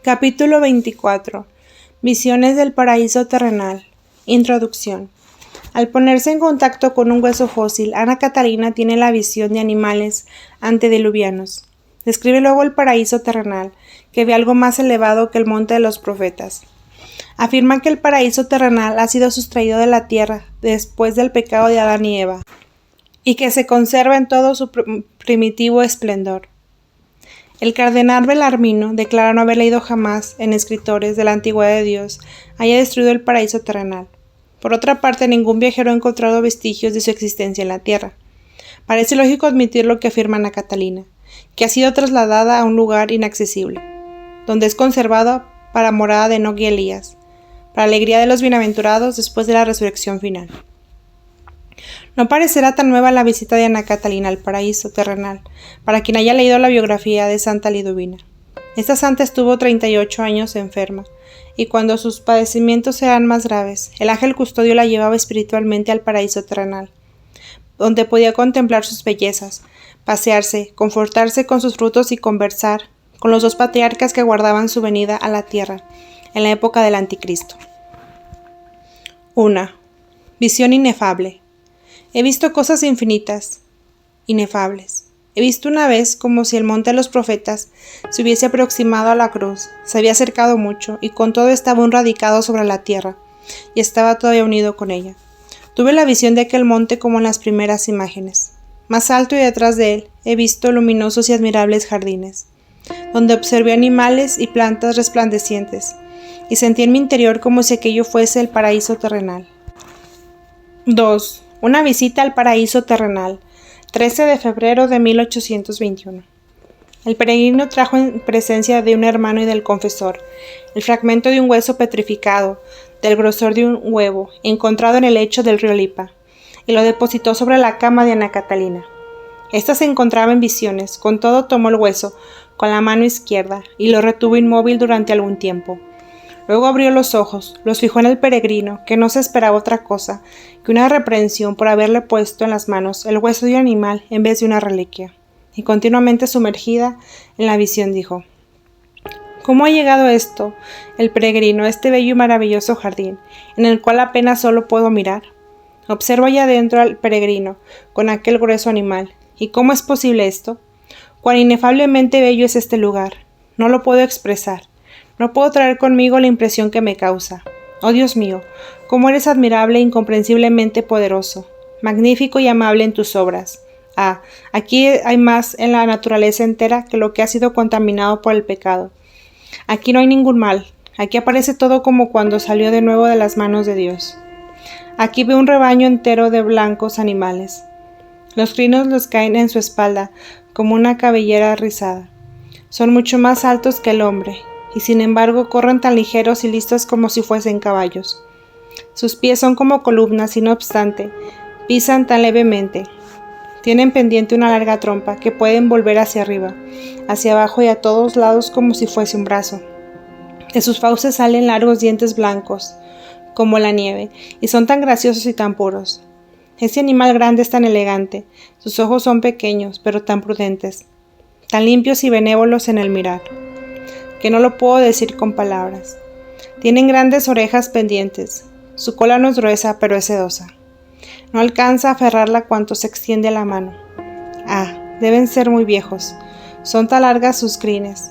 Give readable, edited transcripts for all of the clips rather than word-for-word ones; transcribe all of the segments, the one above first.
Capítulo 24. Visiones del paraíso terrenal. Introducción. Al ponerse en contacto con un hueso fósil, Ana Catalina tiene la visión de animales antediluvianos. Describe luego el paraíso terrenal, que ve algo más elevado que el monte de los profetas. Afirma que el paraíso terrenal ha sido sustraído de la tierra después del pecado de Adán y Eva, y que se conserva en todo su primitivo esplendor. El cardenal Belarmino declara no haber leído jamás en escritores de la antigüedad de Dios haya destruido el paraíso terrenal. Por otra parte, ningún viajero ha encontrado vestigios de su existencia en la tierra. Parece lógico admitir lo que afirma Ana Catalina, que ha sido trasladada a un lugar inaccesible, donde es conservada para morada de Enoc y Elías, para alegría de los bienaventurados después de la resurrección final. No parecerá tan nueva la visita de Ana Catalina al paraíso terrenal, para quien haya leído la biografía de Santa Liduvina. Esta santa estuvo 38 años enferma, y cuando sus padecimientos eran más graves, el ángel custodio la llevaba espiritualmente al paraíso terrenal, donde podía contemplar sus bellezas, pasearse, confortarse con sus frutos y conversar con los dos patriarcas que aguardaban su venida a la tierra, en la época del Anticristo. 1. Visión inefable. He visto cosas infinitas, inefables. He visto una vez como si el monte de los profetas se hubiese aproximado a la cruz, se había acercado mucho, y con todo estaba aún radicado sobre la tierra, y estaba todavía unido con ella. Tuve la visión de aquel monte como en las primeras imágenes. Más alto y detrás de él he visto luminosos y admirables jardines, donde observé animales y plantas resplandecientes, y sentí en mi interior como si aquello fuese el paraíso terrenal. 2. Una visita al paraíso terrenal, 13 de febrero de 1821. El peregrino trajo en presencia de un hermano y del confesor el fragmento de un hueso petrificado, del grosor de un huevo, encontrado en el lecho del río Lipa, y lo depositó sobre la cama de Ana Catalina. Esta se encontraba en visiones, con todo tomó el hueso con la mano izquierda y lo retuvo inmóvil durante algún tiempo. Luego abrió los ojos, los fijó en el peregrino, que no se esperaba otra cosa que una reprensión por haberle puesto en las manos el hueso de un animal en vez de una reliquia, y continuamente sumergida en la visión dijo: ¿Cómo ha llegado esto, el peregrino, a este bello y maravilloso jardín, en el cual apenas solo puedo mirar? Observo allá adentro al peregrino, con aquel grueso animal, ¿y cómo es posible esto? Cuán inefablemente bello es este lugar, no lo puedo expresar. No puedo traer conmigo la impresión que me causa. Oh Dios mío, cómo eres admirable e incomprensiblemente poderoso, magnífico y amable en tus obras. Ah, aquí hay más en la naturaleza entera que lo que ha sido contaminado por el pecado. Aquí no hay ningún mal, aquí aparece todo como cuando salió de nuevo de las manos de Dios. Aquí veo un rebaño entero de blancos animales. Los crinos les caen en su espalda como una cabellera rizada. Son mucho más altos que el hombre, y sin embargo corren tan ligeros y listos como si fuesen caballos. Sus pies son como columnas y no obstante, pisan tan levemente. Tienen pendiente una larga trompa que pueden volver hacia arriba, hacia abajo y a todos lados como si fuese un brazo. De sus fauces salen largos dientes blancos, como la nieve, y son tan graciosos y tan puros. Ese animal grande es tan elegante, sus ojos son pequeños, pero tan prudentes, tan limpios y benévolos en el mirar, que no lo puedo decir con palabras. Tienen grandes orejas pendientes, su cola no es gruesa, pero es sedosa. No alcanza a aferrarla cuanto se extiende la mano. Ah, deben ser muy viejos, son tan largas sus crines.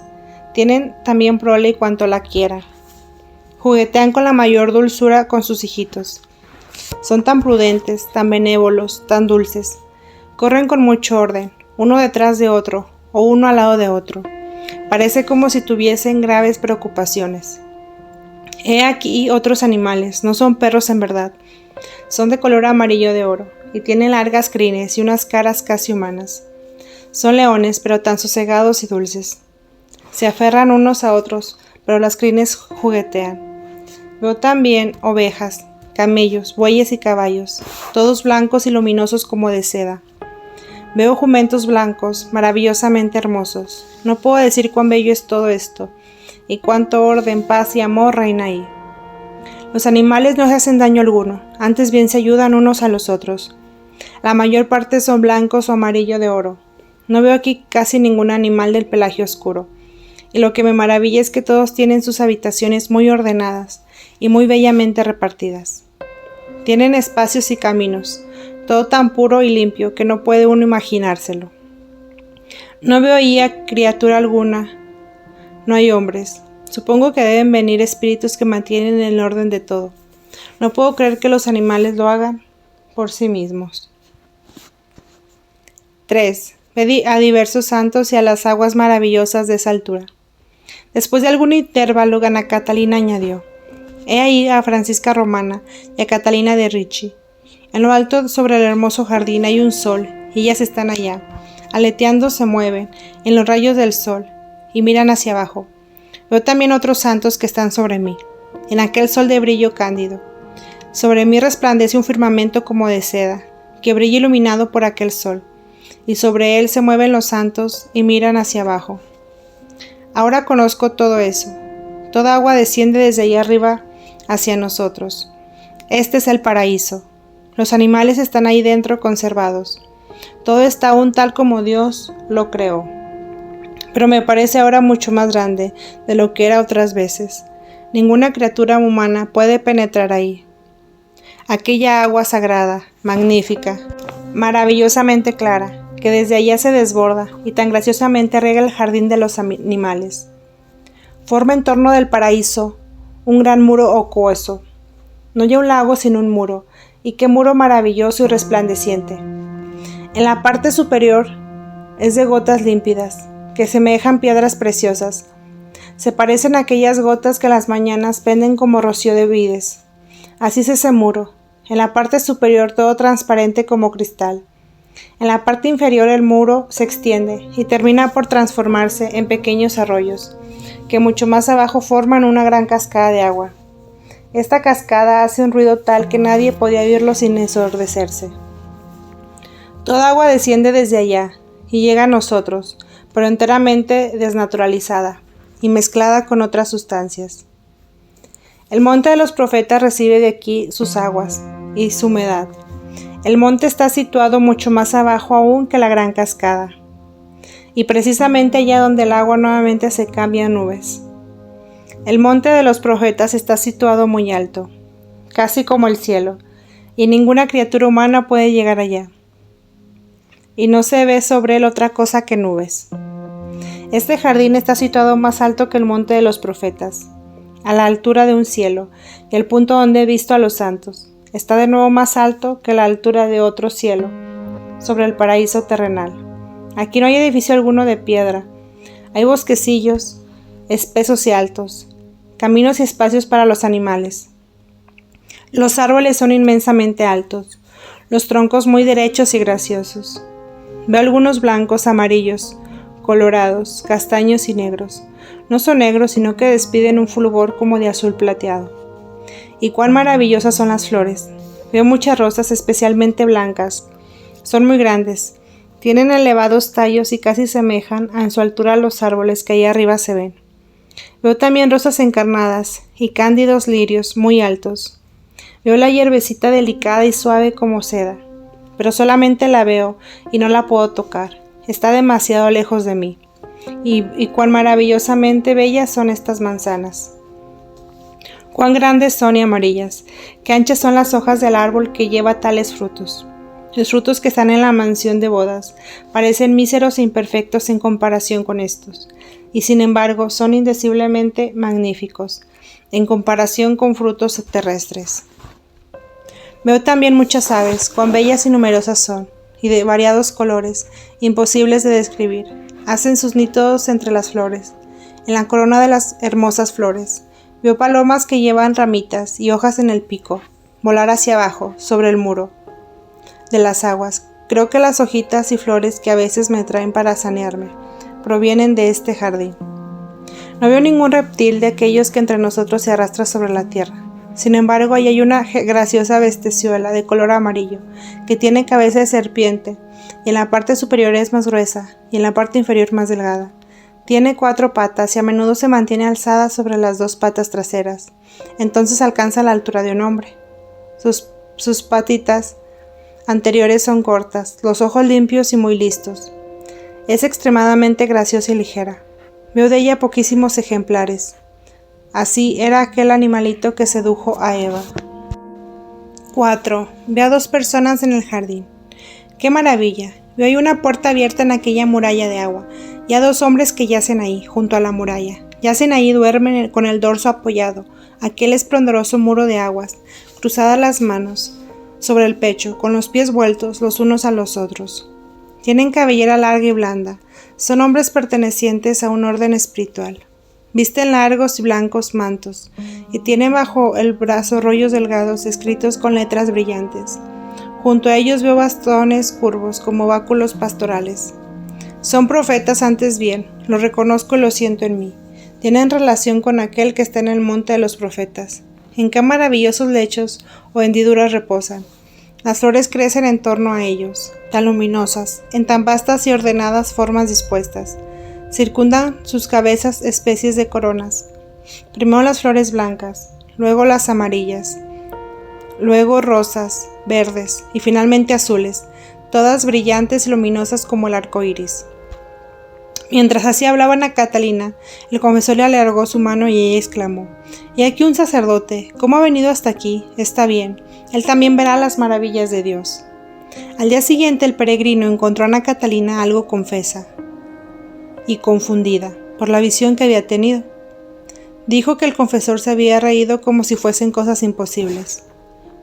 Tienen también prole y cuanto la quiera. Juguetean con la mayor dulzura con sus hijitos. Son tan prudentes, tan benévolos, tan dulces. Corren con mucho orden, uno detrás de otro, o uno al lado de otro. Parece como si tuviesen graves preocupaciones. He aquí otros animales, no son perros en verdad. Son de color amarillo de oro, y tienen largas crines y unas caras casi humanas. Son leones, pero tan sosegados y dulces. Se aferran unos a otros, pero las crines juguetean. Veo también ovejas, camellos, bueyes y caballos, todos blancos y luminosos como de seda. Veo jumentos blancos, maravillosamente hermosos. No puedo decir cuán bello es todo esto, y cuánto orden, paz y amor reina ahí. Los animales no se hacen daño alguno, antes bien se ayudan unos a los otros. La mayor parte son blancos o amarillo de oro. No veo aquí casi ningún animal del pelaje oscuro, y lo que me maravilla es que todos tienen sus habitaciones muy ordenadas y muy bellamente repartidas. Tienen espacios y caminos, todo tan puro y limpio que no puede uno imaginárselo. No veo ahí a criatura alguna, no hay hombres. Supongo que deben venir espíritus que mantienen el orden de todo. No puedo creer que los animales lo hagan por sí mismos. 3. Ve a diversos santos y a las aguas maravillosas de esa altura. Después de algún intervalo, Ana Catalina añadió: he ahí a Francisca Romana y a Catalina de Ricci. En lo alto sobre el hermoso jardín hay un sol, y ellas están allá. Aleteando se mueven en los rayos del sol, y miran hacia abajo. Veo también otros santos que están sobre mí, en aquel sol de brillo cándido. Sobre mí resplandece un firmamento como de seda, que brilla iluminado por aquel sol, y sobre él se mueven los santos y miran hacia abajo. Ahora conozco todo eso. Toda agua desciende desde allá arriba hacia nosotros. Este es el paraíso. Los animales están ahí dentro conservados. Todo está aún tal como Dios lo creó. Pero me parece ahora mucho más grande de lo que era otras veces. Ninguna criatura humana puede penetrar ahí. Aquella agua sagrada, magnífica, maravillosamente clara, que desde allá se desborda y tan graciosamente riega el jardín de los animales. Forma en torno del paraíso un gran muro acuoso. No hay un lago sin un muro, y qué muro maravilloso y resplandeciente. En la parte superior es de gotas límpidas, que semejan piedras preciosas. Se parecen a aquellas gotas que las mañanas penden como rocío de vides. Así es ese muro, en la parte superior todo transparente como cristal. En la parte inferior el muro se extiende y termina por transformarse en pequeños arroyos, que mucho más abajo forman una gran cascada de agua. Esta cascada hace un ruido tal que nadie podía oírlo sin ensordecerse. Toda agua desciende desde allá y llega a nosotros, pero enteramente desnaturalizada y mezclada con otras sustancias. El monte de los profetas recibe de aquí sus aguas y su humedad. El monte está situado mucho más abajo aún que la gran cascada, y precisamente allá donde el agua nuevamente se cambia en nubes. El monte de los profetas está situado muy alto, casi como el cielo, y ninguna criatura humana puede llegar allá. Y no se ve sobre él otra cosa que nubes. Este jardín está situado más alto que el monte de los profetas, a la altura de un cielo, y el punto donde he visto a los santos. Está de nuevo más alto que la altura de otro cielo, sobre el paraíso terrenal. Aquí no hay edificio alguno de piedra. Hay bosquecillos, espesos y altos, caminos y espacios para los animales. Los árboles son inmensamente altos, los troncos muy derechos y graciosos. Veo algunos blancos, amarillos, colorados, castaños y negros. No son negros, sino que despiden un fulgor como de azul plateado. Y cuán maravillosas son las flores. Veo muchas rosas especialmente blancas. Son muy grandes. Tienen elevados tallos y casi semejan en su altura a los árboles que allá arriba se ven. Veo también rosas encarnadas y cándidos lirios muy altos. Veo la hierbecita delicada y suave como seda. Pero solamente la veo y no la puedo tocar. Está demasiado lejos de mí. Y cuán maravillosamente bellas son estas manzanas. Cuán grandes son y amarillas, qué anchas son las hojas del árbol que lleva tales frutos. Los frutos que están en la mansión de bodas parecen míseros e imperfectos en comparación con estos, y sin embargo son indeciblemente magníficos en comparación con frutos terrestres. Veo también muchas aves, cuán bellas y numerosas son, y de variados colores, imposibles de describir. Hacen sus nidos entre las flores, en la corona de las hermosas flores. Veo palomas que llevan ramitas y hojas en el pico, volar hacia abajo, sobre el muro de las aguas. Creo que las hojitas y flores que a veces me traen para sanearme provienen de este jardín. No veo ningún reptil de aquellos que entre nosotros se arrastra sobre la tierra. Sin embargo, ahí hay una graciosa bestezuela de color amarillo, que tiene cabeza de serpiente, y en la parte superior es más gruesa, y en la parte inferior más delgada. Tiene 4 patas y a menudo se mantiene alzada sobre las 2 patas traseras. Entonces alcanza la altura de un hombre. Sus patitas anteriores son cortas, los ojos limpios y muy listos. Es extremadamente graciosa y ligera. Veo de ella poquísimos ejemplares. Así era aquel animalito que sedujo a Eva. 4. Veo a 2 personas en el jardín. ¡Qué maravilla! Veo ahí una puerta abierta en aquella muralla de agua, y a 2 hombres que yacen ahí, junto a la muralla. Yacen ahí y duermen con el dorso apoyado, aquel esplendoroso muro de aguas, cruzadas las manos sobre el pecho, con los pies vueltos los unos a los otros. Tienen cabellera larga y blanda, son hombres pertenecientes a un orden espiritual. Visten largos y blancos mantos, y tienen bajo el brazo rollos delgados escritos con letras brillantes. Junto a ellos veo bastones curvos como báculos pastorales. Son profetas antes bien, lo reconozco y lo siento en mí. Tienen relación con aquel que está en el monte de los profetas. En qué maravillosos lechos o hendiduras reposan. Las flores crecen en torno a ellos, tan luminosas, en tan vastas y ordenadas formas dispuestas. Circundan sus cabezas especies de coronas. Primero las flores blancas, luego las amarillas, luego rosas, verdes y finalmente azules, todas brillantes y luminosas como el arco iris. Mientras así hablaban a Catalina, el confesor le alargó su mano y ella exclamó: «Y aquí un sacerdote, ¿cómo ha venido hasta aquí? Está bien, él también verá las maravillas de Dios». Al día siguiente el peregrino encontró a Ana Catalina algo confesa y confundida por la visión que había tenido. Dijo que el confesor se había reído como si fuesen cosas imposibles.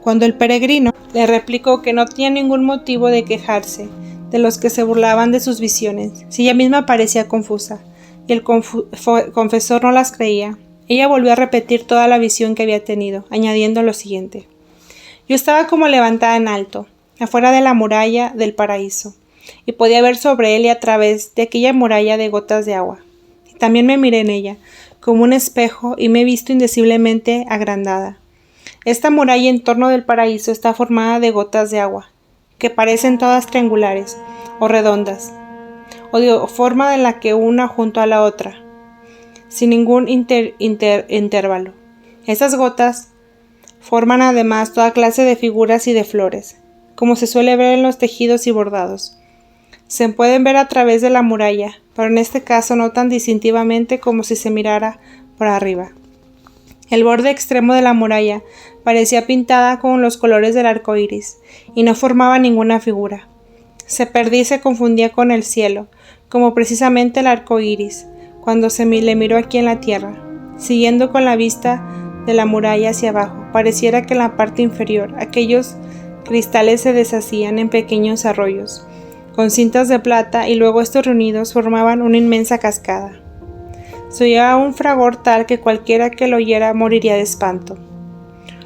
Cuando el peregrino le replicó que no tenía ningún motivo de quejarse de los que se burlaban de sus visiones, si ella misma parecía confusa, y el confesor no las creía, ella volvió a repetir toda la visión que había tenido, añadiendo lo siguiente: «Yo estaba como levantada en alto, afuera de la muralla del paraíso, y podía ver sobre él y a través de aquella muralla de gotas de agua. Y también me miré en ella, como un espejo, y me he visto indeciblemente agrandada. Esta muralla en torno del paraíso está formada de gotas de agua, que parecen todas triangulares o redondas, o de forma en la que una junto a la otra, sin ningún intervalo. Esas gotas forman además toda clase de figuras y de flores, como se suele ver en los tejidos y bordados. Se pueden ver a través de la muralla, pero en este caso no tan distintivamente como si se mirara por arriba. El borde extremo de la muralla parecía pintada con los colores del arco iris, y no formaba ninguna figura. Se perdía y se confundía con el cielo, como precisamente el arco iris, cuando se le miró aquí en la tierra. Siguiendo con la vista de la muralla hacia abajo, pareciera que en la parte inferior aquellos cristales se deshacían en pequeños arroyos, con cintas de plata, y luego estos reunidos formaban una inmensa cascada. Se oía un fragor tal que cualquiera que lo oyera moriría de espanto.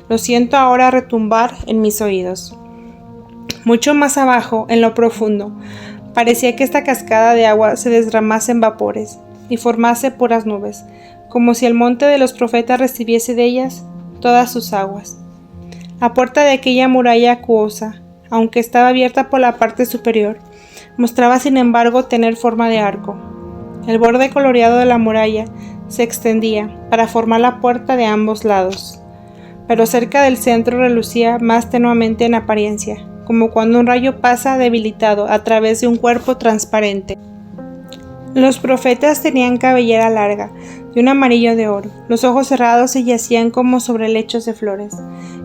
Lo siento ahora retumbar en mis oídos». Mucho más abajo, en lo profundo, parecía que esta cascada de agua se desramase en vapores y formase puras nubes, como si el monte de los profetas recibiese de ellas todas sus aguas. La puerta de aquella muralla acuosa, aunque estaba abierta por la parte superior, mostraba sin embargo tener forma de arco. El borde coloreado de la muralla se extendía para formar la puerta de ambos lados, pero cerca del centro relucía más tenuamente en apariencia, como cuando un rayo pasa debilitado a través de un cuerpo transparente. Los profetas tenían cabellera larga, de un amarillo de oro, los ojos cerrados y yacían como sobre lechos de flores,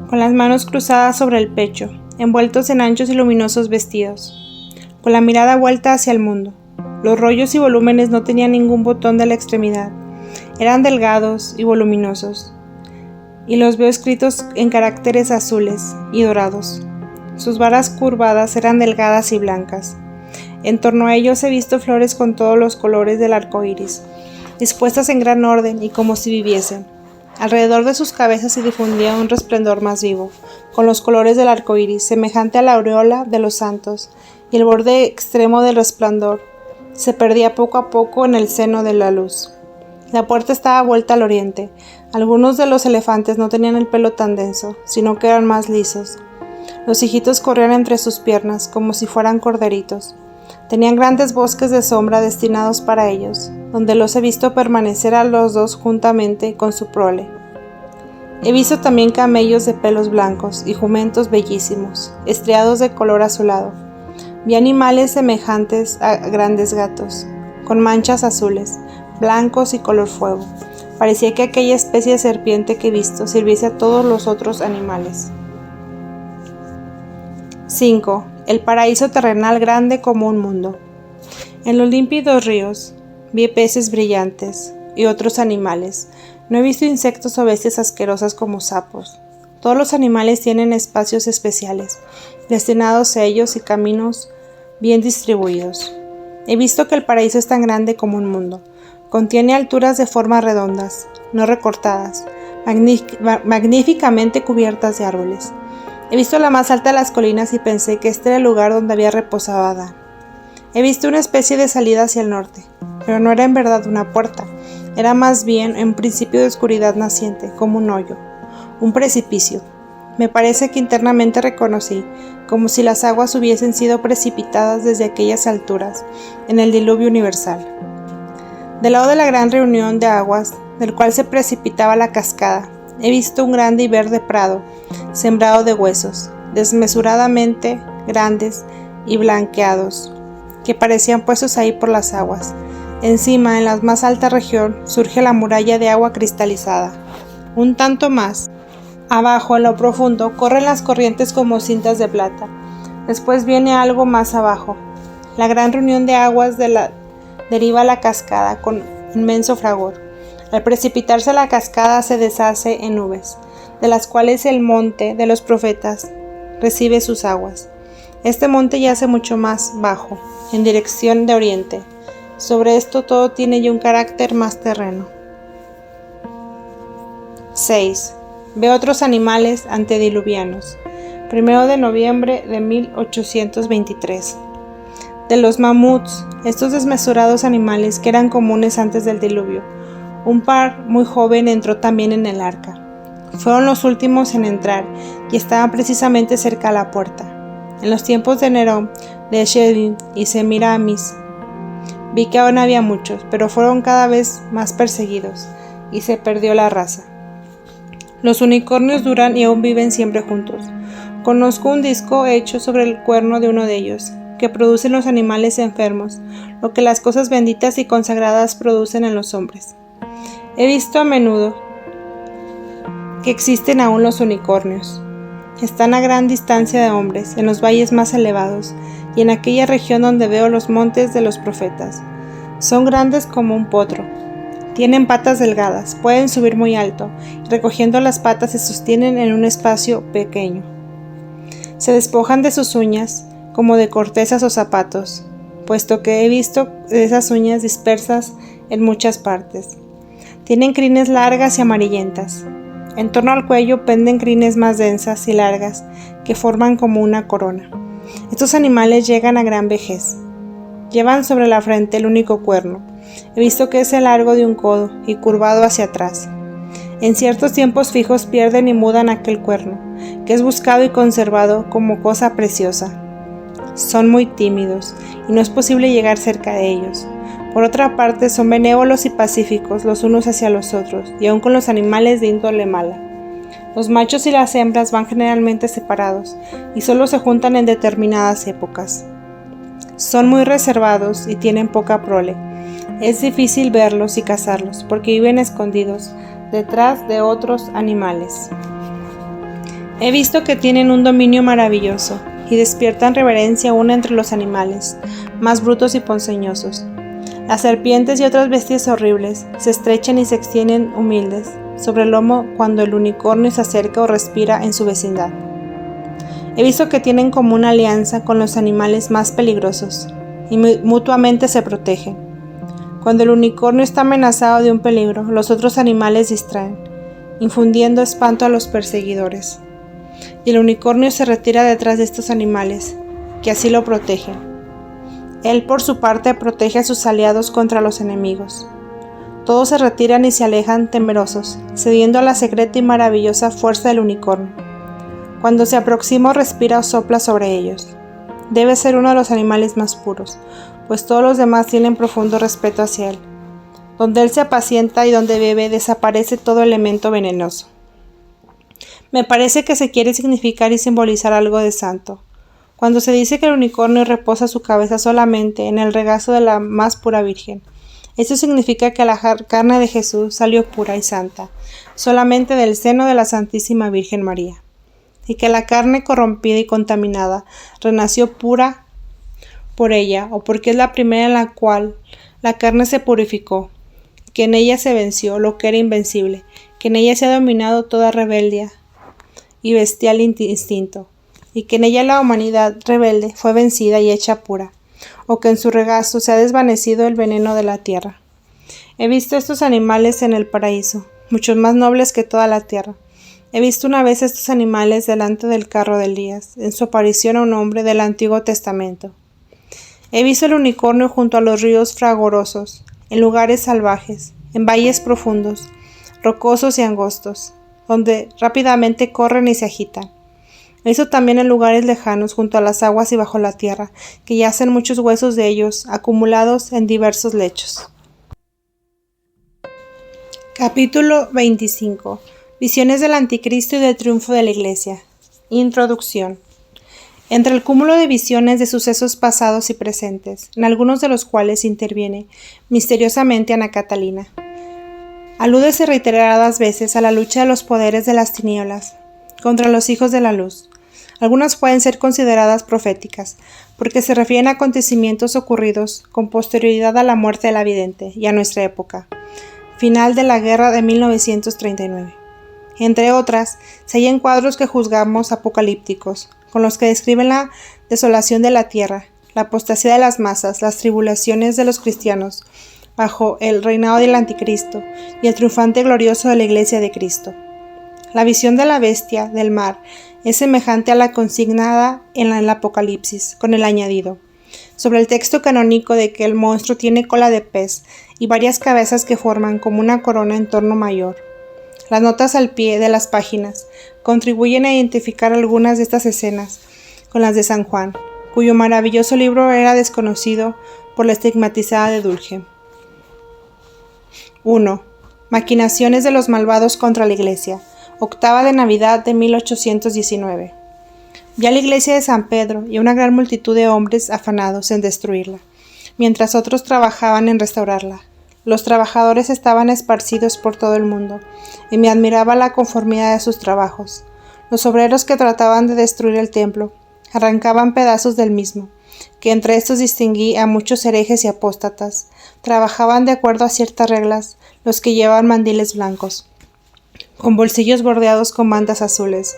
con las manos cruzadas sobre el pecho, envueltos en anchos y luminosos vestidos, con la mirada vuelta hacia el mundo. Los rollos y volúmenes no tenían ningún botón de la extremidad, eran delgados y voluminosos, y los veo escritos en caracteres azules y dorados. Sus varas curvadas eran delgadas y blancas. En torno a ellos he visto flores con todos los colores del arco iris, dispuestas en gran orden y como si viviesen. Alrededor de sus cabezas se difundía un resplandor más vivo, con los colores del arco iris, semejante a la aureola de los santos, y el borde extremo del resplandor se perdía poco a poco en el seno de la luz. La puerta estaba vuelta al oriente. Algunos de los elefantes no tenían el pelo tan denso, sino que eran más lisos. Los hijitos corrían entre sus piernas como si fueran corderitos. Tenían grandes bosques de sombra destinados para ellos, donde los he visto permanecer a los dos juntamente con su prole. He visto también camellos de pelos blancos y jumentos bellísimos, estriados de color azulado. Vi animales semejantes a grandes gatos, con manchas azules, blancos y color fuego. Parecía que aquella especie de serpiente que he visto sirviese a todos los otros animales. 5. El paraíso terrenal grande como un mundo. En los límpidos ríos vi peces brillantes y otros animales. No he visto insectos o bestias asquerosas como sapos. Todos los animales tienen espacios especiales, destinados a ellos y caminos bien distribuidos. He visto que el paraíso es tan grande como un mundo. Contiene alturas de formas redondas, no recortadas, magníficamente cubiertas de árboles. He visto la más alta de las colinas y pensé que este era el lugar donde había reposado Adán. He visto una especie de salida hacia el norte, pero no era en verdad una puerta. Era más bien un principio de oscuridad naciente, como un hoyo, un precipicio. Me parece que internamente reconocí, como si las aguas hubiesen sido precipitadas desde aquellas alturas, en el diluvio universal. Del lado de la gran reunión de aguas, del cual se precipitaba la cascada, he visto un grande y verde prado, sembrado de huesos, desmesuradamente grandes y blanqueados, que parecían puestos ahí por las aguas. Encima, en la más alta región, surge la muralla de agua cristalizada. Un tanto más abajo, en lo profundo, corren las corrientes como cintas de plata. Después viene algo más abajo. La gran reunión de aguas deriva a la cascada con inmenso fragor. Al precipitarse la cascada se deshace en nubes, de las cuales el monte de los profetas recibe sus aguas. Este monte yace mucho más bajo, en dirección de oriente. Sobre esto todo tiene ya un carácter más terreno. 6. Ve otros animales antediluvianos. 1 de noviembre de 1823. De los mamuts, estos desmesurados animales que eran comunes antes del diluvio, un par muy joven entró también en el arca. Fueron los últimos en entrar y estaban precisamente cerca a la puerta. En los tiempos de Nerón, de Shedin y Semiramis, vi que aún había muchos, pero fueron cada vez más perseguidos y se perdió la raza. Los unicornios duran y aún viven siempre juntos. Conozco un disco hecho sobre el cuerno de uno de ellos, que producen los animales enfermos, lo que las cosas benditas y consagradas producen en los hombres. He visto a menudo que existen aún los unicornios. Están a gran distancia de hombres, en los valles más elevados, y en aquella región donde veo los montes de los profetas. Son grandes como un potro. Tienen patas delgadas, pueden subir muy alto, y recogiendo las patas se sostienen en un espacio pequeño. Se despojan de sus uñas, como de cortezas o zapatos, puesto que he visto esas uñas dispersas en muchas partes. Tienen crines largas y amarillentas. En torno al cuello penden crines más densas y largas que forman como una corona. Estos animales llegan a gran vejez. Llevan sobre la frente el único cuerno. He visto que es el largo de un codo y curvado hacia atrás. En ciertos tiempos fijos pierden y mudan aquel cuerno, que es buscado y conservado como cosa preciosa. Son muy tímidos y no es posible llegar cerca de ellos. Por otra parte, son benévolos y pacíficos los unos hacia los otros, y aun con los animales de índole mala. Los machos y las hembras van generalmente separados, y solo se juntan en determinadas épocas. Son muy reservados y tienen poca prole. Es difícil verlos y cazarlos, porque viven escondidos detrás de otros animales. He visto que tienen un dominio maravilloso, y despiertan reverencia aún entre los animales, más brutos y ponzoñosos. Las serpientes y otras bestias horribles se estrechan y se extienden humildes sobre el lomo cuando el unicornio se acerca o respira en su vecindad. He visto que tienen como una alianza con los animales más peligrosos y mutuamente se protegen. Cuando el unicornio está amenazado de un peligro, los otros animales distraen, infundiendo espanto a los perseguidores. Y el unicornio se retira detrás de estos animales, que así lo protegen. Él, por su parte, protege a sus aliados contra los enemigos. Todos se retiran y se alejan temerosos, cediendo a la secreta y maravillosa fuerza del unicornio. Cuando se aproxima, respira o sopla sobre ellos. Debe ser uno de los animales más puros, pues todos los demás tienen profundo respeto hacia él. Donde él se apacienta y donde bebe, desaparece todo elemento venenoso. Me parece que se quiere significar y simbolizar algo de santo. Cuando se dice que el unicornio reposa su cabeza solamente en el regazo de la más pura Virgen, Esto significa que la carne de Jesús salió pura y santa, solamente del seno de la Santísima Virgen María, y que la carne corrompida y contaminada renació pura por ella, o porque es la primera en la cual la carne se purificó, que en ella se venció lo que era invencible, que en ella se ha dominado toda rebeldia y bestial instinto, y que en ella la humanidad rebelde fue vencida y hecha pura, o que en su regazo se ha desvanecido el veneno de la tierra. He visto estos animales en el paraíso, muchos más nobles que toda la tierra. He visto una vez estos animales delante del carro de Elías, en su aparición a un hombre del Antiguo Testamento. He visto el unicornio junto a los ríos fragorosos, en lugares salvajes, en valles profundos, rocosos y angostos, donde rápidamente corren y se agitan. He visto también en lugares lejanos, junto a las aguas y bajo la tierra, que yacen muchos huesos de ellos, acumulados en diversos lechos. Capítulo 25. Visiones del Anticristo y del triunfo de la Iglesia. Introducción. Entre el cúmulo de visiones de sucesos pasados y presentes, en algunos de los cuales interviene misteriosamente Ana Catalina, alúdese reiteradas veces a la lucha de los poderes de las tinieblas contra los hijos de la luz. Algunas pueden ser consideradas proféticas, porque se refieren a acontecimientos ocurridos con posterioridad a la muerte de la vidente y a nuestra época, final de la guerra de 1939. Entre otras, se hallan cuadros que juzgamos apocalípticos, con los que describen la desolación de la tierra, la apostasía de las masas, las tribulaciones de los cristianos, bajo el reinado del Anticristo y el triunfante glorioso de la Iglesia de Cristo. La visión de la bestia del mar es semejante a la consignada en el Apocalipsis, con el añadido, sobre el texto canónico de que el monstruo tiene cola de pez y varias cabezas que forman como una corona en torno mayor. Las notas al pie de las páginas contribuyen a identificar algunas de estas escenas con las de San Juan, cuyo maravilloso libro era desconocido por la estigmatizada de Dulce. 1. Maquinaciones de los malvados contra la Iglesia. Octava de Navidad de 1819. Vi a la iglesia de San Pedro y a una gran multitud de hombres afanados en destruirla, mientras otros trabajaban en restaurarla. Los trabajadores estaban esparcidos por todo el mundo, y me admiraba la conformidad de sus trabajos. Los obreros que trataban de destruir el templo arrancaban pedazos del mismo, que entre estos distinguí a muchos herejes y apóstatas. Trabajaban de acuerdo a ciertas reglas los que llevaban mandiles blancos, con bolsillos bordeados con bandas azules,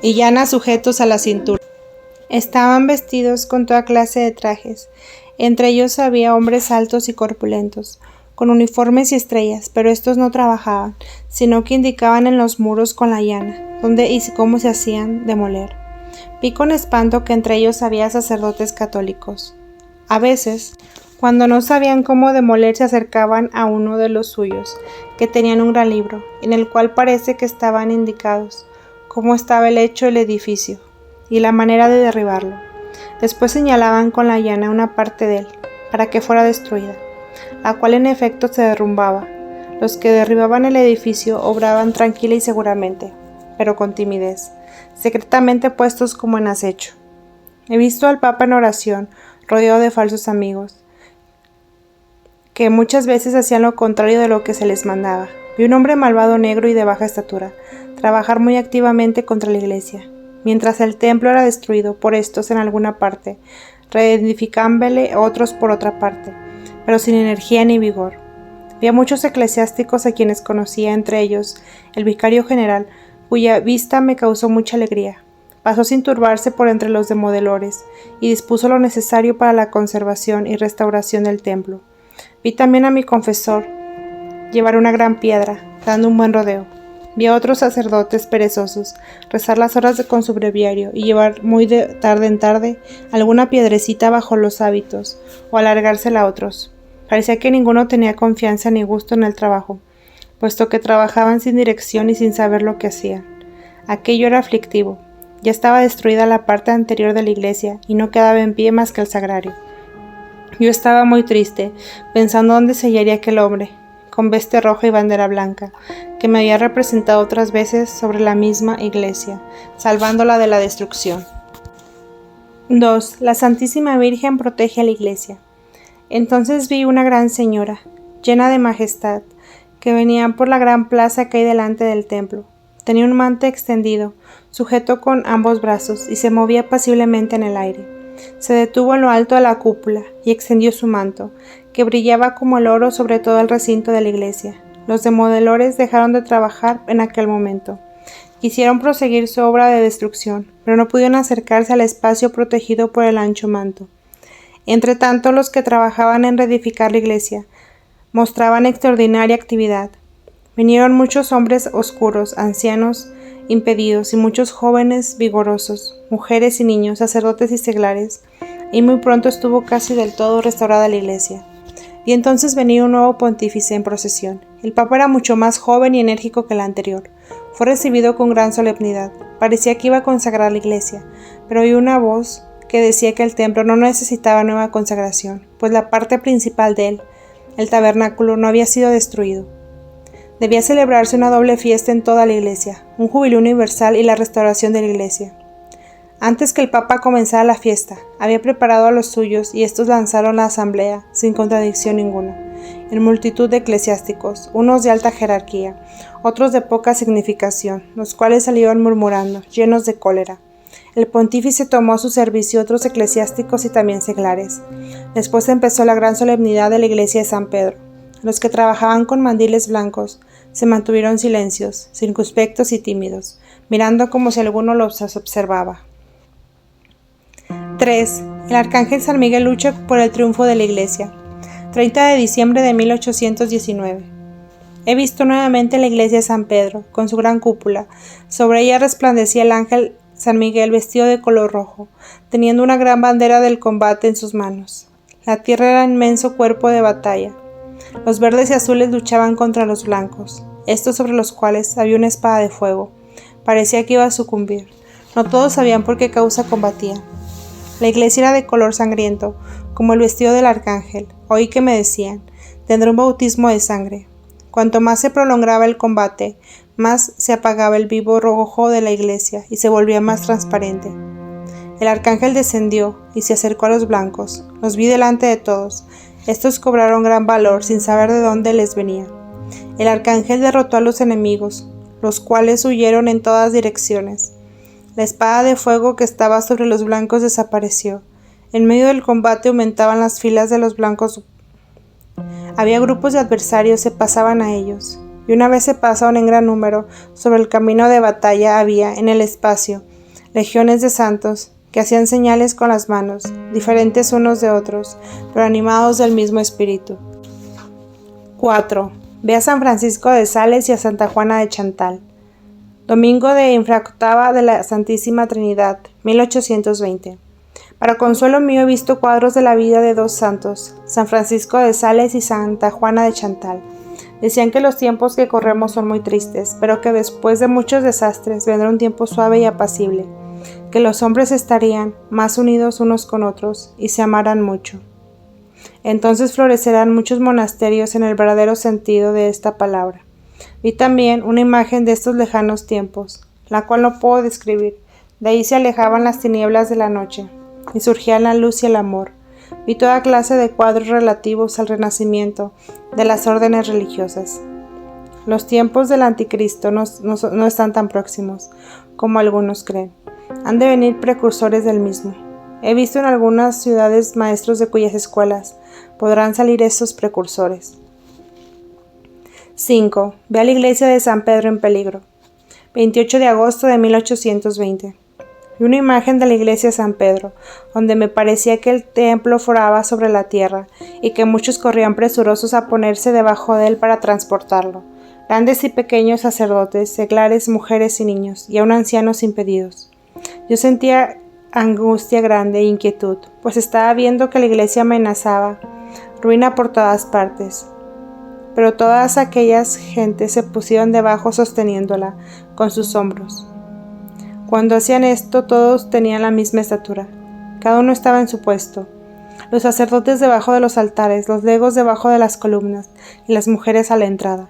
y llanas sujetos a la cintura. Estaban vestidos con toda clase de trajes. Entre ellos había hombres altos y corpulentos, con uniformes y estrellas, pero estos no trabajaban, sino que indicaban en los muros con la llana, dónde y cómo se hacían demoler. Vi con espanto que entre ellos había sacerdotes católicos. A veces, cuando no sabían cómo demoler, se acercaban a uno de los suyos, que tenían un gran libro, en el cual parece que estaban indicados cómo estaba el hecho del edificio y la manera de derribarlo. Después señalaban con la llana una parte de él, para que fuera destruida, la cual en efecto se derrumbaba. Los que derribaban el edificio obraban tranquila y seguramente, pero con timidez, secretamente puestos como en acecho. He visto al Papa en oración, rodeado de falsos amigos, que muchas veces hacían lo contrario de lo que se les mandaba. Vi un hombre malvado, negro y de baja estatura trabajar muy activamente contra la iglesia, mientras el templo era destruido por estos en alguna parte, reedificándole otros por otra parte, pero sin energía ni vigor. Vi a muchos eclesiásticos a quienes conocía, entre ellos el vicario general, cuya vista me causó mucha alegría. Pasó sin turbarse por entre los demoledores y dispuso lo necesario para la conservación y restauración del templo. Vi también a mi confesor llevar una gran piedra, dando un buen rodeo. Vi a otros sacerdotes perezosos rezar las horas con su breviario y llevar muy de tarde en tarde alguna piedrecita bajo los hábitos o alargársela a otros. Parecía que ninguno tenía confianza ni gusto en el trabajo, puesto que trabajaban sin dirección y sin saber lo que hacían. Aquello era aflictivo. Ya estaba destruida la parte anterior de la iglesia y no quedaba en pie más que el sagrario. Yo estaba muy triste, pensando dónde se hallaría aquel hombre, con veste roja y bandera blanca, que me había representado otras veces sobre la misma iglesia, salvándola de la destrucción. 2. La Santísima Virgen protege a la iglesia. Entonces vi una gran señora, llena de majestad, que venían por la gran plaza que hay delante del templo. Tenía un manto extendido, sujeto con ambos brazos, y se movía apaciblemente en el aire. Se detuvo en lo alto de la cúpula y extendió su manto, que brillaba como el oro sobre todo el recinto de la iglesia. Los demoledores dejaron de trabajar en aquel momento. Quisieron proseguir su obra de destrucción, pero no pudieron acercarse al espacio protegido por el ancho manto. Entre tanto, los que trabajaban en reedificar la iglesia mostraban extraordinaria actividad. Vinieron muchos hombres oscuros, ancianos impedidos, y muchos jóvenes vigorosos, mujeres y niños, sacerdotes y seglares, y muy pronto estuvo casi del todo restaurada la iglesia. Y entonces venía un nuevo pontífice en procesión. El papa era mucho más joven y enérgico que el anterior. Fue recibido con gran solemnidad. Parecía que iba a consagrar la iglesia, pero oí una voz que decía que el templo no necesitaba nueva consagración, pues la parte principal de él, el tabernáculo, no había sido destruido. Debía celebrarse una doble fiesta en toda la iglesia, un jubileo universal y la restauración de la iglesia. Antes que el papa comenzara la fiesta, había preparado a los suyos y estos lanzaron la asamblea, sin contradicción ninguna, en multitud de eclesiásticos, unos de alta jerarquía, otros de poca significación, los cuales salieron murmurando, llenos de cólera. El pontífice tomó a su servicio otros eclesiásticos y también seglares. Después empezó la gran solemnidad de la iglesia de San Pedro. Los que trabajaban con mandiles blancos se mantuvieron silencios, circunspectos y tímidos, mirando como si alguno los observaba. 3. El arcángel San Miguel lucha por el triunfo de la iglesia. 30 de diciembre de 1819. He visto nuevamente la iglesia de San Pedro, con su gran cúpula. Sobre ella resplandecía el ángel San Miguel vestido de color rojo, teniendo una gran bandera del combate en sus manos. La tierra era inmenso cuerpo de batalla. Los verdes y azules luchaban contra los blancos, estos sobre los cuales había una espada de fuego. Parecía que iba a sucumbir. No todos sabían por qué causa combatía. La iglesia era de color sangriento, como el vestido del arcángel. Oí que me decían, tendrá un bautismo de sangre. Cuanto más se prolongaba el combate, más se apagaba el vivo rojo de la iglesia y se volvía más transparente. El arcángel descendió y se acercó a los blancos. Los vi delante de todos. Estos cobraron gran valor sin saber de dónde les venía. El arcángel derrotó a los enemigos, los cuales huyeron en todas direcciones. La espada de fuego que estaba sobre los blancos desapareció. En medio del combate aumentaban las filas de los blancos. Había grupos de adversarios, se pasaban a ellos. Y una vez se pasaron en gran número, sobre el camino de batalla había, en el espacio, legiones de santos, que hacían señales con las manos, diferentes unos de otros, pero animados del mismo espíritu. 4. Ve a San Francisco de Sales y a Santa Juana de Chantal. Domingo de infraoctava de la Santísima Trinidad, 1820. Para consuelo mío he visto cuadros de la vida de dos santos, San Francisco de Sales y Santa Juana de Chantal. Decían que los tiempos que corremos son muy tristes, pero que después de muchos desastres vendrá un tiempo suave y apacible, que los hombres estarían más unidos unos con otros y se amarán mucho. Entonces florecerán muchos monasterios en el verdadero sentido de esta palabra. Vi también una imagen de estos lejanos tiempos, la cual no puedo describir. De ahí se alejaban las tinieblas de la noche y surgían la luz y el amor. Vi toda clase de cuadros relativos al renacimiento de las órdenes religiosas. Los tiempos del anticristo no están tan próximos como algunos creen. Han de venir precursores del mismo. He visto en algunas ciudades maestros de cuyas escuelas podrán salir estos precursores. 5. Ve a la iglesia de San Pedro en peligro. 28 de agosto de 1820. Vi una imagen de la iglesia de San Pedro, donde me parecía que el templo foraba sobre la tierra y que muchos corrían presurosos a ponerse debajo de él para transportarlo, grandes y pequeños sacerdotes, seglares, mujeres y niños, y aun ancianos impedidos. Yo sentía angustia grande e inquietud, pues estaba viendo que la iglesia amenazaba ruina por todas partes. Pero todas aquellas gentes se pusieron debajo sosteniéndola con sus hombros. Cuando hacían esto, todos tenían la misma estatura. Cada uno estaba en su puesto. Los sacerdotes debajo de los altares, los legos debajo de las columnas y las mujeres a la entrada.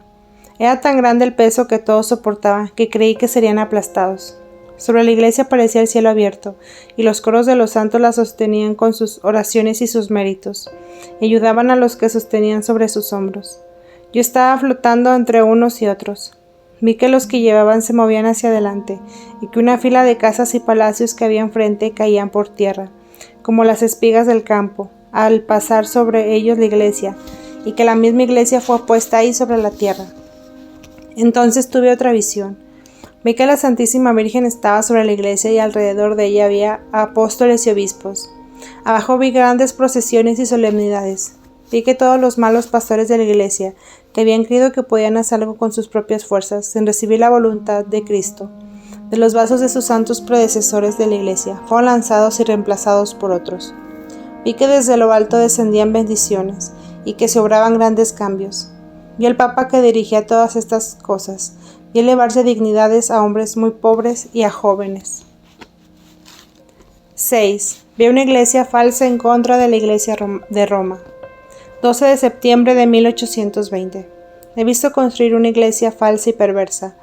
Era tan grande el peso que todos soportaban que creí que serían aplastados. Sobre la iglesia parecía el cielo abierto, y los coros de los santos la sostenían con sus oraciones y sus méritos, y ayudaban a los que sostenían sobre sus hombros. Yo estaba flotando entre unos y otros. Vi que los que llevaban se movían hacia adelante, y que una fila de casas y palacios que había enfrente caían por tierra, como las espigas del campo, al pasar sobre ellos la iglesia, y que la misma iglesia fue puesta ahí sobre la tierra. Entonces tuve otra visión. Vi que la Santísima Virgen estaba sobre la iglesia y alrededor de ella había apóstoles y obispos. Abajo vi grandes procesiones y solemnidades. Vi que todos los malos pastores de la iglesia, que habían creído que podían hacer algo con sus propias fuerzas, sin recibir la voluntad de Cristo, de los vasos de sus santos predecesores de la iglesia, fueron lanzados y reemplazados por otros. Vi que desde lo alto descendían bendiciones, y que se obraban grandes cambios. Vi al Papa que dirigía todas estas cosas, y elevarse dignidades a hombres muy pobres y a jóvenes. 6. Vi una iglesia falsa en contra de la iglesia de Roma. 12 de septiembre de 1820. He visto construir una iglesia falsa y perversa.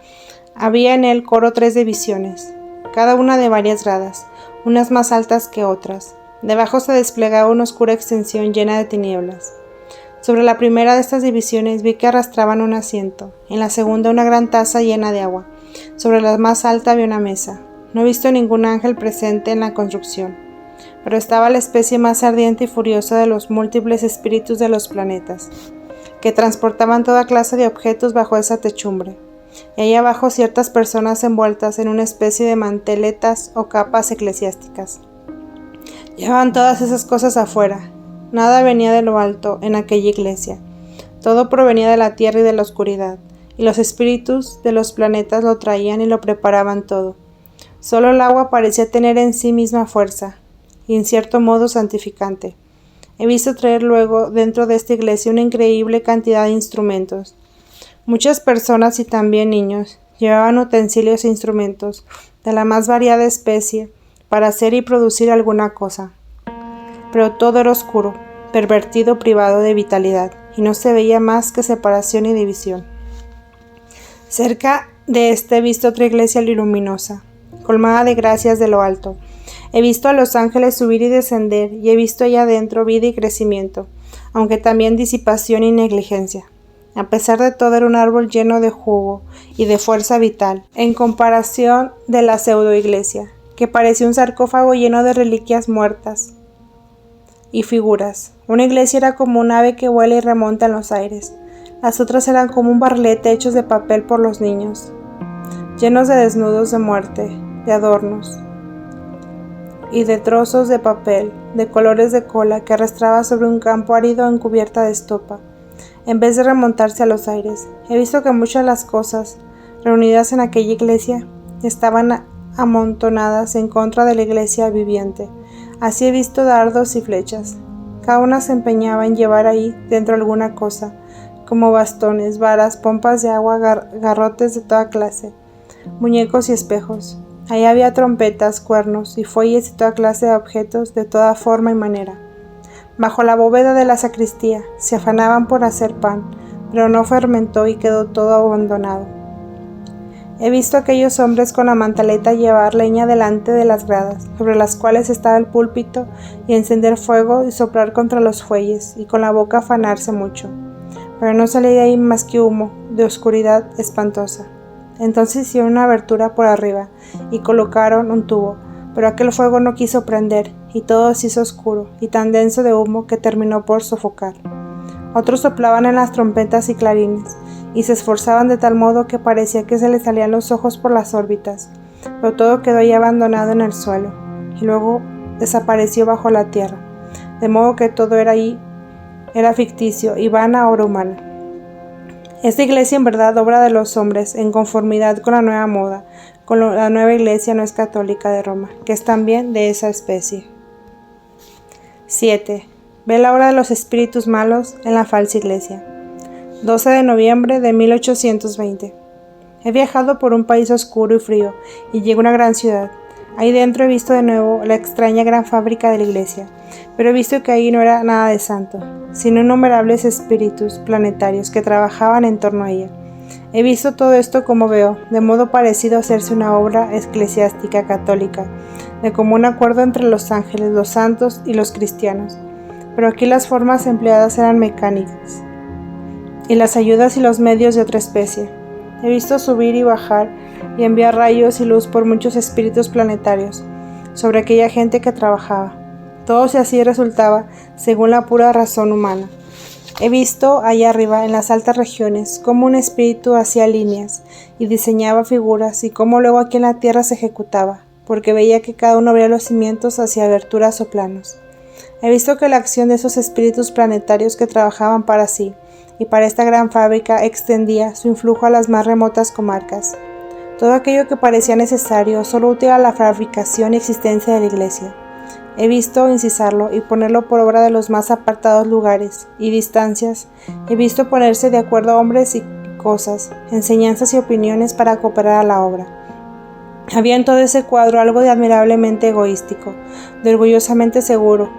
Había en el coro 3 divisiones, cada una de varias gradas, unas más altas que otras. Debajo se desplegaba una oscura extensión llena de tinieblas. Sobre la primera de estas divisiones vi que arrastraban un asiento, en la segunda una gran taza llena de agua. Sobre la más alta había una mesa. No he visto ningún ángel presente en la construcción, pero estaba la especie más ardiente y furiosa de los múltiples espíritus de los planetas, que transportaban toda clase de objetos bajo esa techumbre, y ahí abajo ciertas personas envueltas en una especie de manteletas o capas eclesiásticas. Llevaban todas esas cosas afuera. Nada venía de lo alto en aquella iglesia. Todo provenía de la tierra y de la oscuridad, y los espíritus de los planetas lo traían y lo preparaban todo. Solo el agua parecía tener en sí misma fuerza, y en cierto modo santificante. He visto traer luego dentro de esta iglesia una increíble cantidad de instrumentos. Muchas personas y también niños llevaban utensilios e instrumentos de la más variada especie para hacer y producir alguna cosa. Pero todo era oscuro, pervertido, privado de vitalidad, y no se veía más que separación y división. Cerca de he visto otra iglesia luminosa, colmada de gracias de lo alto. He visto a los ángeles subir y descender, y he visto allá adentro vida y crecimiento, aunque también disipación y negligencia. A pesar de todo era un árbol lleno de jugo y de fuerza vital, en comparación de la pseudoiglesia, que parecía un sarcófago lleno de reliquias muertas y figuras. Una iglesia era como un ave que vuela y remonta en los aires. Las otras eran como un barrilete hechos de papel por los niños, llenos de desnudos de muerte, de adornos y de trozos de papel, de colores de cola que arrastraba sobre un campo árido en cubierta de estopa, en vez de remontarse a los aires. He visto que muchas de las cosas reunidas en aquella iglesia estaban amontonadas en contra de la iglesia viviente. Así he visto dardos y flechas. Cada una se empeñaba en llevar ahí dentro alguna cosa, como bastones, varas, pompas de agua, garrotes de toda clase, muñecos y espejos. Ahí había trompetas, cuernos y fuelles y toda clase de objetos de toda forma y manera. Bajo la bóveda de la sacristía se afanaban por hacer pan, pero no fermentó y quedó todo abandonado. He visto a aquellos hombres con la mantaleta llevar leña delante de las gradas, sobre las cuales estaba el púlpito, y encender fuego y soplar contra los fuelles, y con la boca afanarse mucho. Pero no salía de ahí más que humo, de oscuridad espantosa. Entonces hicieron una abertura por arriba, y colocaron un tubo, pero aquel fuego no quiso prender, y todo se hizo oscuro, y tan denso de humo que terminó por sofocar. Otros soplaban en las trompetas y clarines, y se esforzaban de tal modo que parecía que se les salían los ojos por las órbitas, pero todo quedó ya abandonado en el suelo, y luego desapareció bajo la tierra, de modo que todo era ficticio y vana obra humana. Esta iglesia en verdad obra de los hombres, en conformidad con la nueva moda, con la nueva iglesia no es católica de Roma, que es también de esa especie. 7. Ve la obra de los espíritus malos en la falsa iglesia. 12 de noviembre de 1820. He viajado por un país oscuro y frío, y llegué a una gran ciudad. Ahí dentro he visto de nuevo la extraña gran fábrica de la iglesia, pero he visto que ahí no era nada de santo, sino innumerables espíritus planetarios que trabajaban en torno a ella. He visto todo esto como veo, de modo parecido a hacerse una obra eclesiástica católica, de común acuerdo entre los ángeles, los santos y los cristianos. Pero aquí las formas empleadas eran mecánicas, y las ayudas y los medios de otra especie. He visto subir y bajar y enviar rayos y luz por muchos espíritus planetarios sobre aquella gente que trabajaba. Todo si así resultaba según la pura razón humana. He visto allá arriba, en las altas regiones, cómo un espíritu hacía líneas y diseñaba figuras y cómo luego aquí en la tierra se ejecutaba, porque veía que cada uno abría los cimientos hacia aberturas o planos. He visto que la acción de esos espíritus planetarios que trabajaban para sí y para esta gran fábrica extendía su influjo a las más remotas comarcas. Todo aquello que parecía necesario o solo útil a la fabricación y existencia de la Iglesia. He visto incisarlo y ponerlo por obra de los más apartados lugares y distancias. He visto ponerse de acuerdo hombres y cosas, enseñanzas y opiniones para cooperar a la obra. Había en todo ese cuadro algo de admirablemente egoístico, de orgullosamente seguro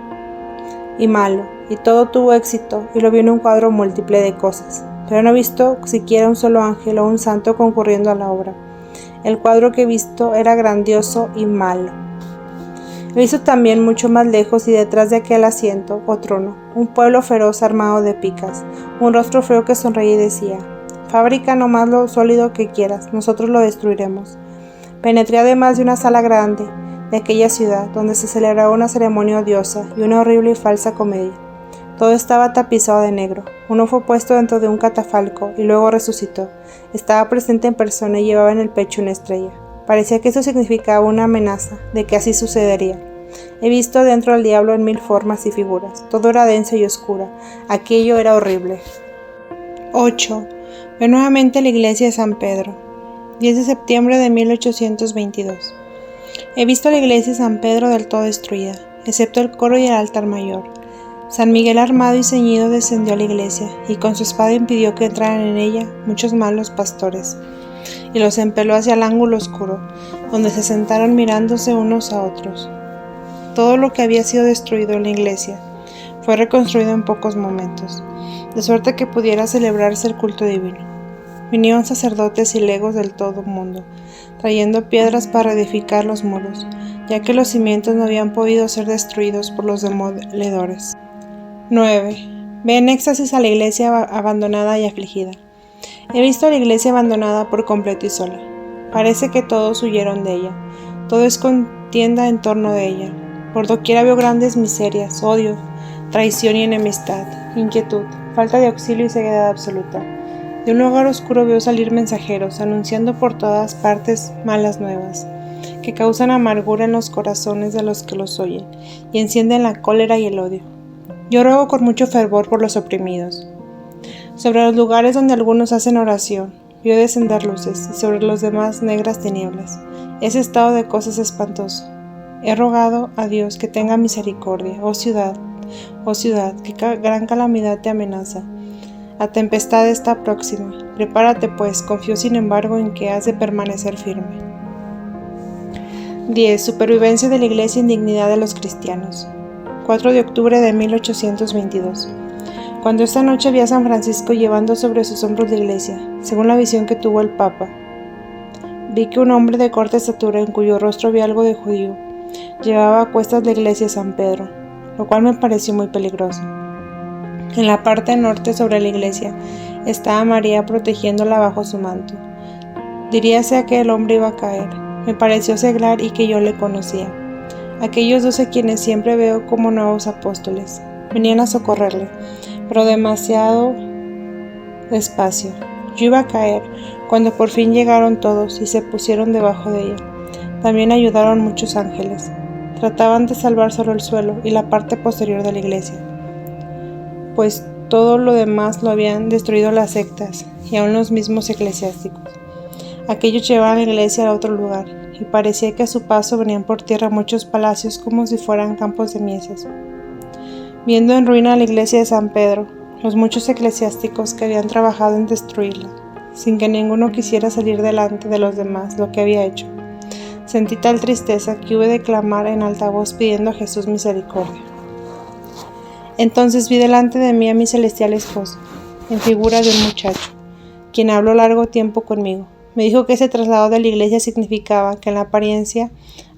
y malo, y todo tuvo éxito, y lo vi en un cuadro múltiple de cosas. Pero no he visto siquiera un solo ángel o un santo concurriendo a la obra. El cuadro que he visto era grandioso y malo. He visto también mucho más lejos y detrás de aquel asiento o trono, un pueblo feroz armado de picas, un rostro feo que sonreía y decía: «Fabrica nomás lo sólido que quieras, nosotros lo destruiremos». Penetré además de una sala grande de aquella ciudad, donde se celebraba una ceremonia odiosa y una horrible y falsa comedia. Todo estaba tapizado de negro. Uno fue puesto dentro de un catafalco y luego resucitó. Estaba presente en persona y llevaba en el pecho una estrella. Parecía que eso significaba una amenaza de que así sucedería. He visto dentro al diablo en mil formas y figuras. Todo era denso y oscuro. Aquello era horrible. 8. Veo nuevamente la iglesia de San Pedro. 10 de septiembre de 1822. He visto la iglesia de San Pedro del todo destruida, excepto el coro y el altar mayor. San Miguel armado y ceñido descendió a la iglesia, y con su espada impidió que entraran en ella muchos malos pastores, y los empeló hacia el ángulo oscuro, donde se sentaron mirándose unos a otros. Todo lo que había sido destruido en la iglesia fue reconstruido en pocos momentos, de suerte que pudiera celebrarse el culto divino. Vinieron sacerdotes y legos del todo mundo, trayendo piedras para edificar los muros, ya que los cimientos no habían podido ser destruidos por los demoledores. 9. Ve en éxtasis a la iglesia abandonada y afligida. He visto a la iglesia abandonada por completo y sola. Parece que todos huyeron de ella. Todo es contienda en torno de ella. Por doquiera veo grandes miserias, odio, traición y enemistad, inquietud, falta de auxilio y ceguedad absoluta. De un lugar oscuro veo salir mensajeros, anunciando por todas partes malas nuevas, que causan amargura en los corazones de los que los oyen, y encienden la cólera y el odio. Yo ruego con mucho fervor por los oprimidos. Sobre los lugares donde algunos hacen oración, veo descender luces, y sobre los demás negras tinieblas. Ese estado de cosas espantoso. He rogado a Dios que tenga misericordia, oh ciudad, que gran calamidad te amenaza. La tempestad está próxima. Prepárate pues, confío sin embargo en que has de permanecer firme. 10. Supervivencia de la iglesia e indignidad de los cristianos. 4 de octubre de 1822. Cuando esta noche vi a San Francisco llevando sobre sus hombros la iglesia, según la visión que tuvo el Papa, vi que un hombre de corta estatura, en cuyo rostro había algo de judío, llevaba a cuestas la iglesia de San Pedro, lo cual me pareció muy peligroso. En la parte norte sobre la iglesia estaba María protegiéndola bajo su manto. Diríase que el hombre iba a caer. Me pareció seglar y que yo le conocía. Aquellos 12 quienes siempre veo como nuevos apóstoles venían a socorrerle, pero demasiado despacio. Yo iba a caer cuando por fin llegaron todos y se pusieron debajo de ella. También ayudaron muchos ángeles. Trataban de salvar solo el suelo y la parte posterior de la iglesia, pues todo lo demás lo habían destruido las sectas y aún los mismos eclesiásticos. Aquellos llevaban la iglesia a otro lugar, y parecía que a su paso venían por tierra muchos palacios como si fueran campos de mieses. Viendo en ruina la iglesia de San Pedro, los muchos eclesiásticos que habían trabajado en destruirla, sin que ninguno quisiera salir delante de los demás lo que había hecho, sentí tal tristeza que hube de clamar en alta voz pidiendo a Jesús misericordia. Entonces vi delante de mí a mi celestial esposo, en figura de un muchacho, quien habló largo tiempo conmigo. Me dijo que ese traslado de la iglesia significaba que en la apariencia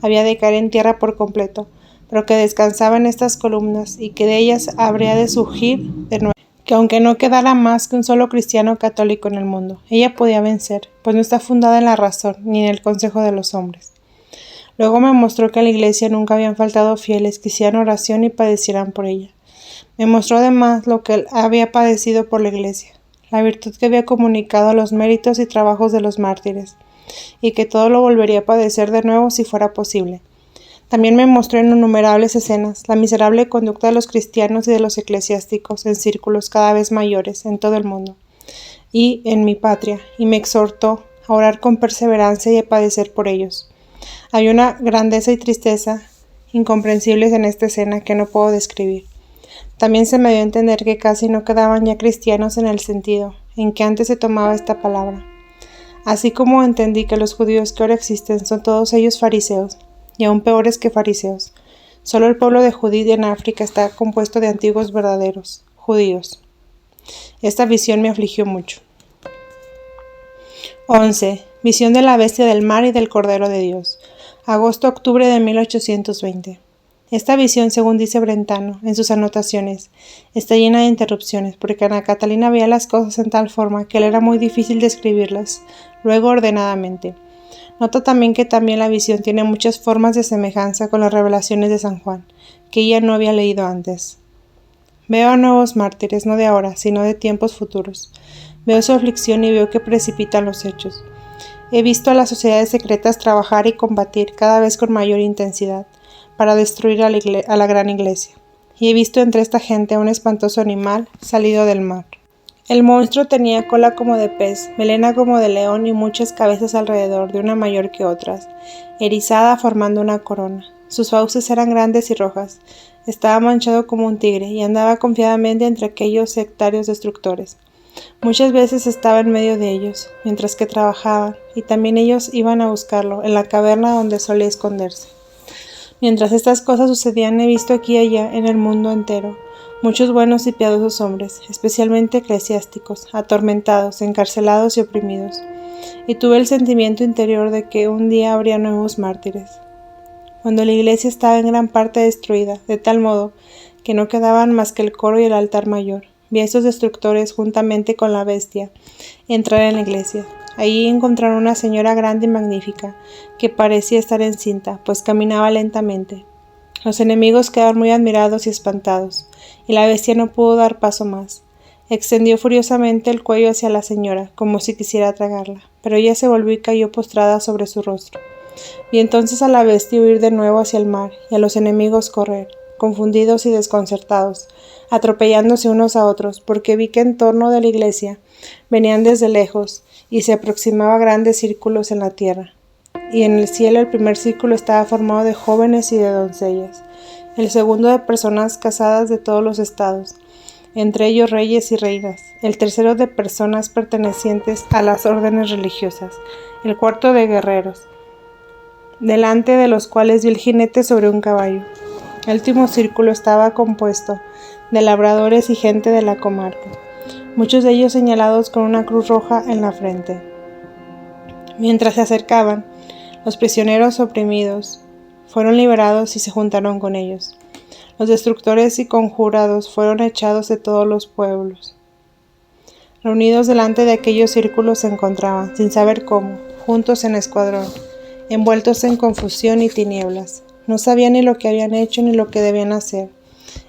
había de caer en tierra por completo, pero que descansaba en estas columnas y que de ellas habría de surgir de nuevo. Que aunque no quedara más que un solo cristiano católico en el mundo, ella podía vencer, pues no está fundada en la razón ni en el consejo de los hombres. Luego me mostró que en la iglesia nunca habían faltado fieles que hicieran oración y padecieran por ella. Me mostró además lo que él había padecido por la iglesia, la virtud que había comunicado a los méritos y trabajos de los mártires, y que todo lo volvería a padecer de nuevo si fuera posible. También me mostró en innumerables escenas la miserable conducta de los cristianos y de los eclesiásticos en círculos cada vez mayores en todo el mundo y en mi patria, y me exhortó a orar con perseverancia y a padecer por ellos. Había una grandeza y tristeza incomprensibles en esta escena que no puedo describir. También se me dio a entender que casi no quedaban ya cristianos en el sentido en que antes se tomaba esta palabra. Así como entendí que los judíos que ahora existen son todos ellos fariseos, y aún peores que fariseos. Solo el pueblo de Judía en África está compuesto de antiguos verdaderos judíos. Esta visión me afligió mucho. 11. Visión de la bestia del mar y del Cordero de Dios. Agosto-octubre de 1820. Esta visión, según dice Brentano en sus anotaciones, está llena de interrupciones, porque Ana Catalina veía las cosas en tal forma que le era muy difícil describirlas, luego ordenadamente. Nota también que la visión tiene muchas formas de semejanza con las revelaciones de San Juan, que ella no había leído antes. Veo a nuevos mártires, no de ahora, sino de tiempos futuros. Veo su aflicción y veo que precipitan los hechos. He visto a las sociedades secretas trabajar y combatir cada vez con mayor intensidad para destruir a la gran iglesia. Y he visto entre esta gente a un espantoso animal salido del mar. El monstruo tenía cola como de pez, melena como de león y muchas cabezas alrededor, de una mayor que otras, erizada formando una corona. Sus fauces eran grandes y rojas. Estaba manchado como un tigre y andaba confiadamente entre aquellos sectarios destructores. Muchas veces estaba en medio de ellos, mientras que trabajaban, y también ellos iban a buscarlo, en la caverna donde solía esconderse. Mientras estas cosas sucedían, he visto aquí y allá, en el mundo entero, muchos buenos y piadosos hombres, especialmente eclesiásticos, atormentados, encarcelados y oprimidos, y tuve el sentimiento interior de que un día habría nuevos mártires. Cuando la iglesia estaba en gran parte destruida, de tal modo que no quedaban más que el coro y el altar mayor, vi a estos destructores juntamente con la bestia entrar en la iglesia. Allí encontraron una señora grande y magnífica, que parecía estar encinta, pues caminaba lentamente. Los enemigos quedaron muy admirados y espantados, y la bestia no pudo dar paso más. Extendió furiosamente el cuello hacia la señora, como si quisiera tragarla, pero ella se volvió y cayó postrada sobre su rostro. Vi entonces a la bestia huir de nuevo hacia el mar, y a los enemigos correr, confundidos y desconcertados, atropellándose unos a otros, porque vi que en torno de la iglesia venían desde lejos, y se aproximaba grandes círculos en la tierra. Y en el cielo el primer círculo estaba formado de jóvenes y de doncellas, el segundo de personas casadas de todos los estados, entre ellos reyes y reinas, el tercero de personas pertenecientes a las órdenes religiosas, el cuarto de guerreros, delante de los cuales vi el jinete sobre un caballo. El último círculo estaba compuesto de labradores y gente de la comarca, muchos de ellos señalados con una cruz roja en la frente. Mientras se acercaban, los prisioneros oprimidos fueron liberados y se juntaron con ellos. Los destructores y conjurados fueron echados de todos los pueblos. Reunidos delante de aquellos círculos se encontraban, sin saber cómo, juntos en escuadrón, envueltos en confusión y tinieblas. No sabían ni lo que habían hecho ni lo que debían hacer,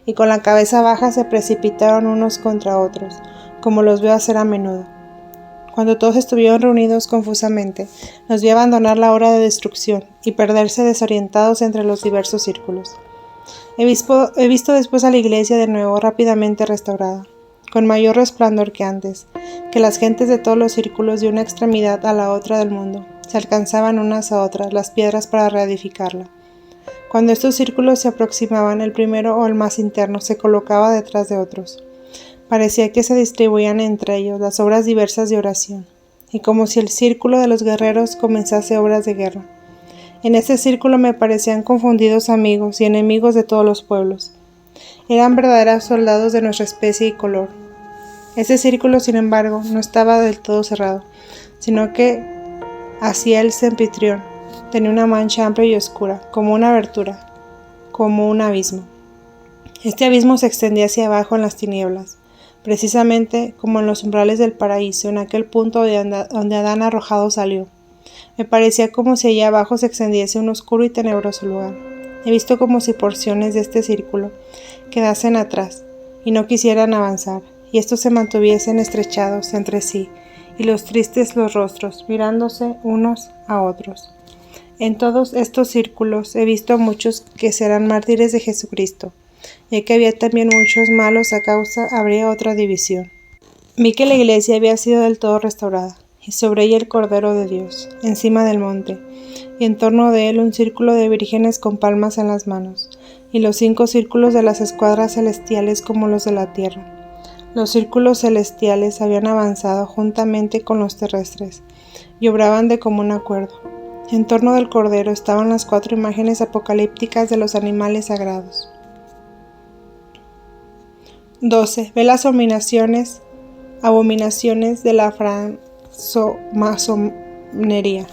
y con la cabeza baja se precipitaron unos contra otros, como los veo hacer a menudo. Cuando todos estuvieron reunidos confusamente, los vi abandonar la hora de destrucción y perderse desorientados entre los diversos círculos. He visto después a la iglesia de nuevo rápidamente restaurada, con mayor resplandor que antes, que las gentes de todos los círculos de una extremidad a la otra del mundo se alcanzaban unas a otras las piedras para reedificarla. Cuando estos círculos se aproximaban, el primero o el más interno se colocaba detrás de otros. Parecía que se distribuían entre ellos las obras diversas de oración, y como si el círculo de los guerreros comenzase obras de guerra. En este círculo me parecían confundidos amigos y enemigos de todos los pueblos. Eran verdaderos soldados de nuestra especie y color. Ese círculo, sin embargo, no estaba del todo cerrado, sino que hacia el anfitrión tenía una mancha amplia y oscura, como una abertura, como un abismo. Este abismo se extendía hacia abajo en las tinieblas, precisamente como en los umbrales del paraíso, en aquel punto donde Adán arrojado salió. Me parecía como si allá abajo se extendiese un oscuro y tenebroso lugar. He visto como si porciones de este círculo quedasen atrás y no quisieran avanzar, y estos se mantuviesen estrechados entre sí, y los tristes los rostros, mirándose unos a otros. En todos estos círculos he visto a muchos que serán mártires de Jesucristo, ya que había también muchos malos a causa, habría otra división. Vi que la iglesia había sido del todo restaurada, y sobre ella el Cordero de Dios, encima del monte, y en torno de él un círculo de vírgenes con palmas en las manos, y los 5 círculos de las escuadras celestiales como los de la tierra. Los círculos celestiales habían avanzado juntamente con los terrestres, y obraban de común acuerdo. En torno del Cordero estaban las 4 imágenes apocalípticas de los animales sagrados. 12. Ve las abominaciones de la francmasonería.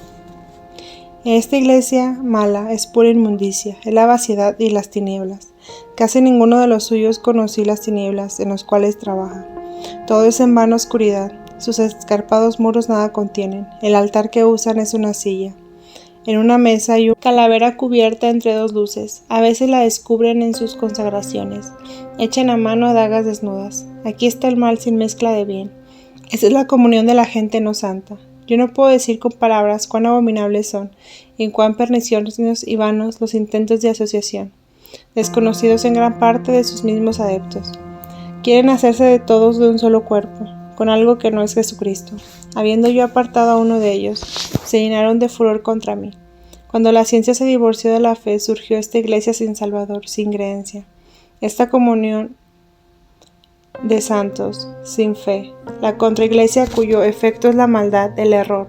Esta iglesia mala es pura inmundicia, es la vaciedad y las tinieblas. Casi ninguno de los suyos conocí las tinieblas en los cuales trabaja. Todo es en vana oscuridad, sus escarpados muros nada contienen, el altar que usan es una silla. En una mesa hay una calavera cubierta entre 2 luces, a veces la descubren en sus consagraciones, echan a mano dagas desnudas. Aquí está el mal sin mezcla de bien. Esa es la comunión de la gente no santa. Yo no puedo decir con palabras cuán abominables son, y cuán perniciosos y vanos los intentos de asociación, desconocidos en gran parte de sus mismos adeptos. Quieren hacerse de todos de un solo cuerpo, con algo que no es Jesucristo. Habiendo yo apartado a uno de ellos, se llenaron de furor contra mí. Cuando la ciencia se divorció de la fe, surgió esta iglesia sin Salvador, sin creencia. Esta comunión de santos, sin fe, la contraiglesia cuyo efecto es la maldad, el error,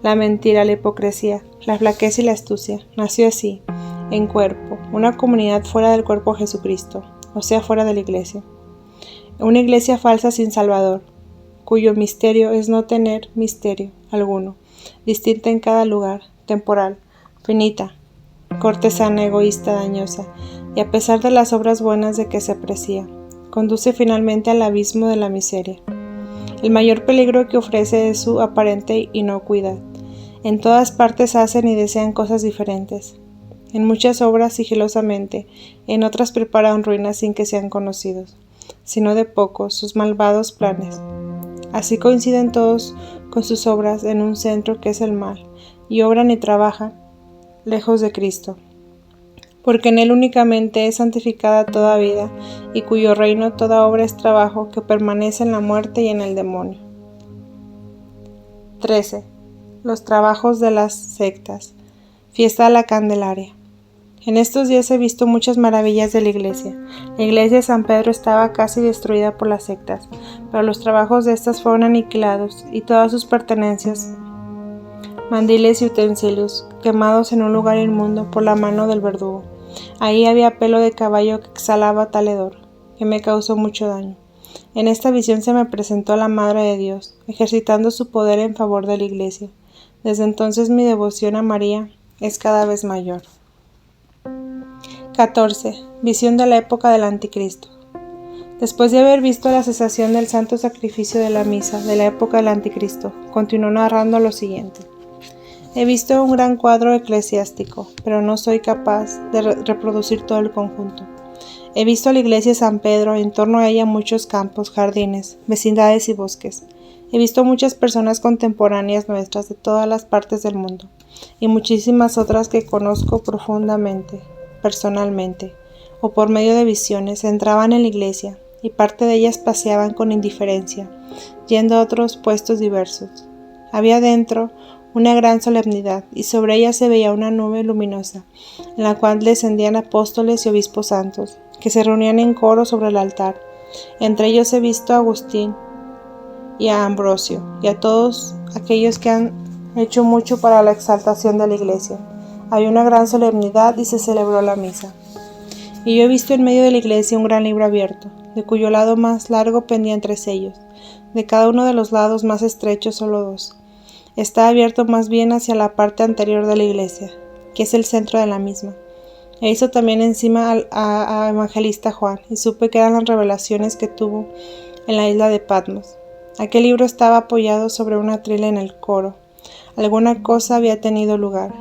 la mentira, la hipocresía, la flaqueza y la astucia, nació así, en cuerpo, una comunidad fuera del cuerpo de Jesucristo, o sea, fuera de la iglesia. Una iglesia falsa sin Salvador, cuyo misterio es no tener misterio alguno, distinta en cada lugar, temporal, finita, cortesana, egoísta, dañosa, y a pesar de las obras buenas de que se aprecia, conduce finalmente al abismo de la miseria. El mayor peligro que ofrece es su aparente inocuidad. En todas partes hacen y desean cosas diferentes. En muchas obras sigilosamente, en otras preparan ruinas sin que sean conocidos, sino de pocos sus malvados planes. Así coinciden todos con sus obras en un centro que es el mal, y obran y trabajan lejos de Cristo, porque en él únicamente es santificada toda vida, y cuyo reino toda obra es trabajo que permanece en la muerte y en el demonio. 13. Los trabajos de las sectas. Fiesta de la Candelaria. En estos días he visto muchas maravillas de la iglesia. La iglesia de San Pedro estaba casi destruida por las sectas, pero los trabajos de estas fueron aniquilados, y todas sus pertenencias, mandiles y utensilios, quemados en un lugar inmundo por la mano del verdugo. Ahí había pelo de caballo que exhalaba tal hedor, que me causó mucho daño. En esta visión se me presentó la Madre de Dios, ejercitando su poder en favor de la iglesia. Desde entonces mi devoción a María es cada vez mayor. 14. Visión de la época del Anticristo. Después de haber visto la cesación del santo sacrificio de la misa de la época del Anticristo, continuó narrando lo siguiente. He visto un gran cuadro eclesiástico, pero no soy capaz de reproducir todo el conjunto. He visto la iglesia de San Pedro, en torno a ella muchos campos, jardines, vecindades y bosques. He visto muchas personas contemporáneas nuestras de todas las partes del mundo, y muchísimas otras que conozco profundamente, personalmente, o por medio de visiones, entraban en la iglesia, y parte de ellas paseaban con indiferencia, yendo a otros puestos diversos. Había dentro una gran solemnidad, y sobre ella se veía una nube luminosa, en la cual descendían apóstoles y obispos santos, que se reunían en coro sobre el altar. Entre ellos he visto a Agustín y a Ambrosio, y a todos aquellos que han hecho mucho para la exaltación de la iglesia. Había una gran solemnidad y se celebró la misa. Y yo he visto en medio de la iglesia un gran libro abierto, de cuyo lado más largo pendían 3 sellos, de cada uno de los lados más estrechos solo 2. Está abierto más bien hacia la parte anterior de la iglesia, que es el centro de la misma. E hizo también encima a evangelista Juan, y supe que eran las revelaciones que tuvo en la isla de Patmos. Aquel libro estaba apoyado sobre una trila en el coro. Alguna cosa había tenido lugar,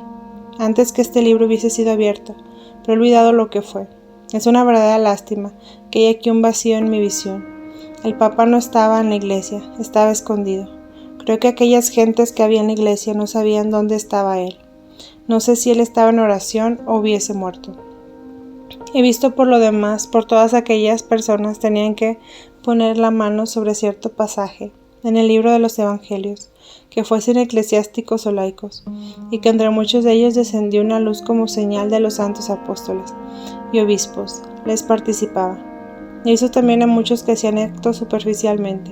antes que este libro hubiese sido abierto, pero he olvidado lo que fue. Es una verdadera lástima que hay aquí un vacío en mi visión. El Papa no estaba en la iglesia, estaba escondido. Creo que aquellas gentes que había en la iglesia no sabían dónde estaba él. No sé si él estaba en oración o hubiese muerto. He visto por lo demás, por todas aquellas personas tenían que poner la mano sobre cierto pasaje en el libro de los Evangelios, que fuesen eclesiásticos o laicos, y que entre muchos de ellos descendió una luz como señal de los santos apóstoles y obispos, les participaba. E hizo también a muchos que hacían actos superficialmente.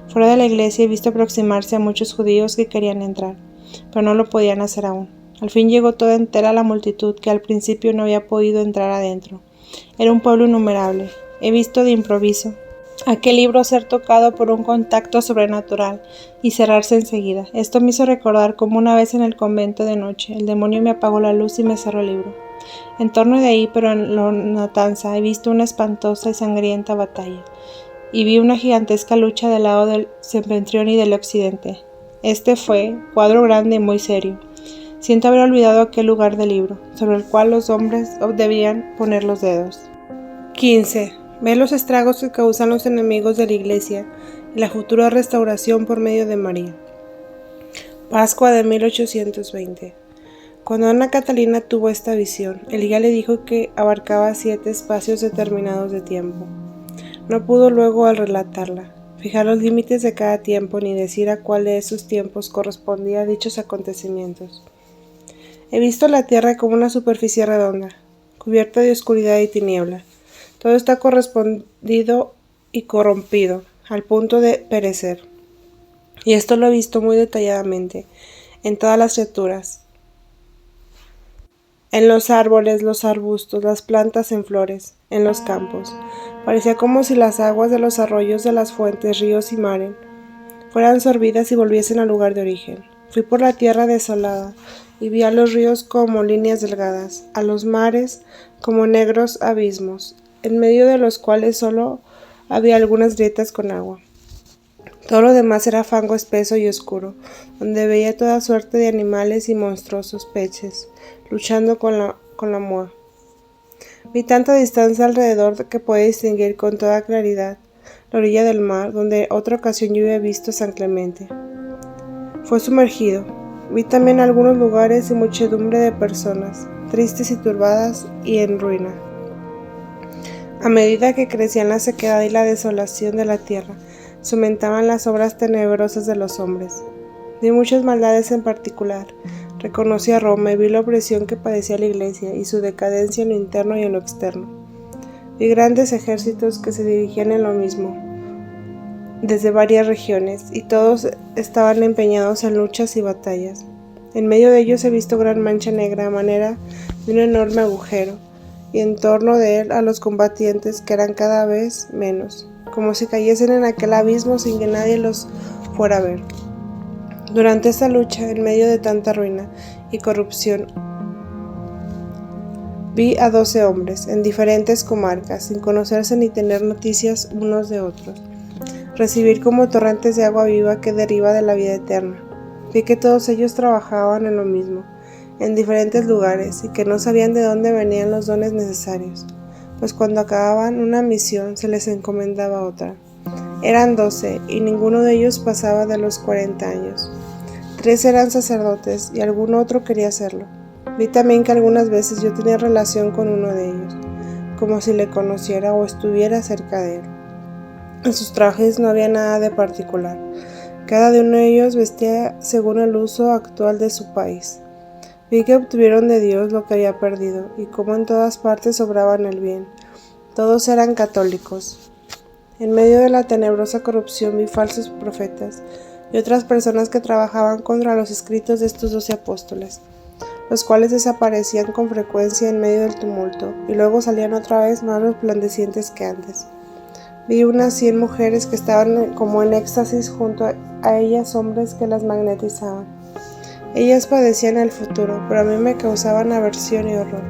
Fuera de la iglesia he visto aproximarse a muchos judíos que querían entrar, pero no lo podían hacer aún. Al fin llegó toda entera la multitud que al principio no había podido entrar adentro. Era un pueblo innumerable. He visto de improviso aquel libro ser tocado por un contacto sobrenatural y cerrarse enseguida. Esto me hizo recordar cómo una vez en el convento de noche el demonio me apagó la luz y me cerró el libro. En torno de ahí, pero en la matanza, he visto una espantosa y sangrienta batalla, y vi una gigantesca lucha del lado del septentrión y del occidente. Este fue cuadro grande y muy serio. Siento haber olvidado aquel lugar del libro, sobre el cual los hombres debían poner los dedos. 15. Ve los estragos que causan los enemigos de la Iglesia y la futura restauración por medio de María. Pascua de 1820. Cuando Ana Catalina tuvo esta visión, el guía le dijo que abarcaba 7 espacios determinados de tiempo. No pudo luego al relatarla fijar los límites de cada tiempo ni decir a cuál de esos tiempos correspondía a dichos acontecimientos. He visto la tierra como una superficie redonda, cubierta de oscuridad y tiniebla. Todo está correspondido y corrompido, al punto de perecer. Y esto lo he visto muy detalladamente, en todas las criaturas, en los árboles, los arbustos, las plantas en flores, en los campos. Parecía como si las aguas de los arroyos, de las fuentes, ríos y mares fueran sorbidas y volviesen al lugar de origen. Fui por la tierra desolada y vi a los ríos como líneas delgadas, a los mares como negros abismos, en medio de los cuales solo había algunas grietas con agua. Todo lo demás era fango espeso y oscuro, donde veía toda suerte de animales y monstruosos peces, luchando con la moa. Vi tanta distancia alrededor que pude distinguir con toda claridad la orilla del mar, donde otra ocasión yo había visto San Clemente. Fue sumergido. Vi también algunos lugares y muchedumbre de personas, tristes y turbadas y en ruina. A medida que crecían la sequedad y la desolación de la tierra, se aumentaban las obras tenebrosas de los hombres. Vi muchas maldades en particular. Reconocí a Roma y vi la opresión que padecía la Iglesia y su decadencia en lo interno y en lo externo. Vi grandes ejércitos que se dirigían en lo mismo, desde varias regiones, y todos estaban empeñados en luchas y batallas. En medio de ellos he visto gran mancha negra a manera de un enorme agujero, y en torno de él a los combatientes que eran cada vez menos, como si cayesen en aquel abismo sin que nadie los fuera a ver. Durante esta lucha, en medio de tanta ruina y corrupción, vi a 12 hombres, en diferentes comarcas, sin conocerse ni tener noticias unos de otros, recibir como torrentes de agua viva que deriva de la vida eterna. Vi que todos ellos trabajaban en lo mismo, en diferentes lugares, y que no sabían de dónde venían los dones necesarios, pues cuando acababan una misión se les encomendaba otra. Eran 12, y ninguno de ellos pasaba de los 40 años. 3 eran sacerdotes, y algún otro quería serlo. Vi también que algunas veces yo tenía relación con uno de ellos, como si le conociera o estuviera cerca de él. En sus trajes no había nada de particular. Cada uno de ellos vestía según el uso actual de su país. Vi que obtuvieron de Dios lo que había perdido, y como en todas partes obraban el bien. Todos eran católicos. En medio de la tenebrosa corrupción vi falsos profetas y otras personas que trabajaban contra los escritos de estos 12 apóstoles. los cuales desaparecían con frecuencia en medio del tumulto, y luego salían otra vez más resplandecientes que antes. Vi unas 100 mujeres que estaban como en éxtasis, junto a ellas hombres que las magnetizaban. Ellas padecían el futuro, pero a mí me causaban aversión y horror.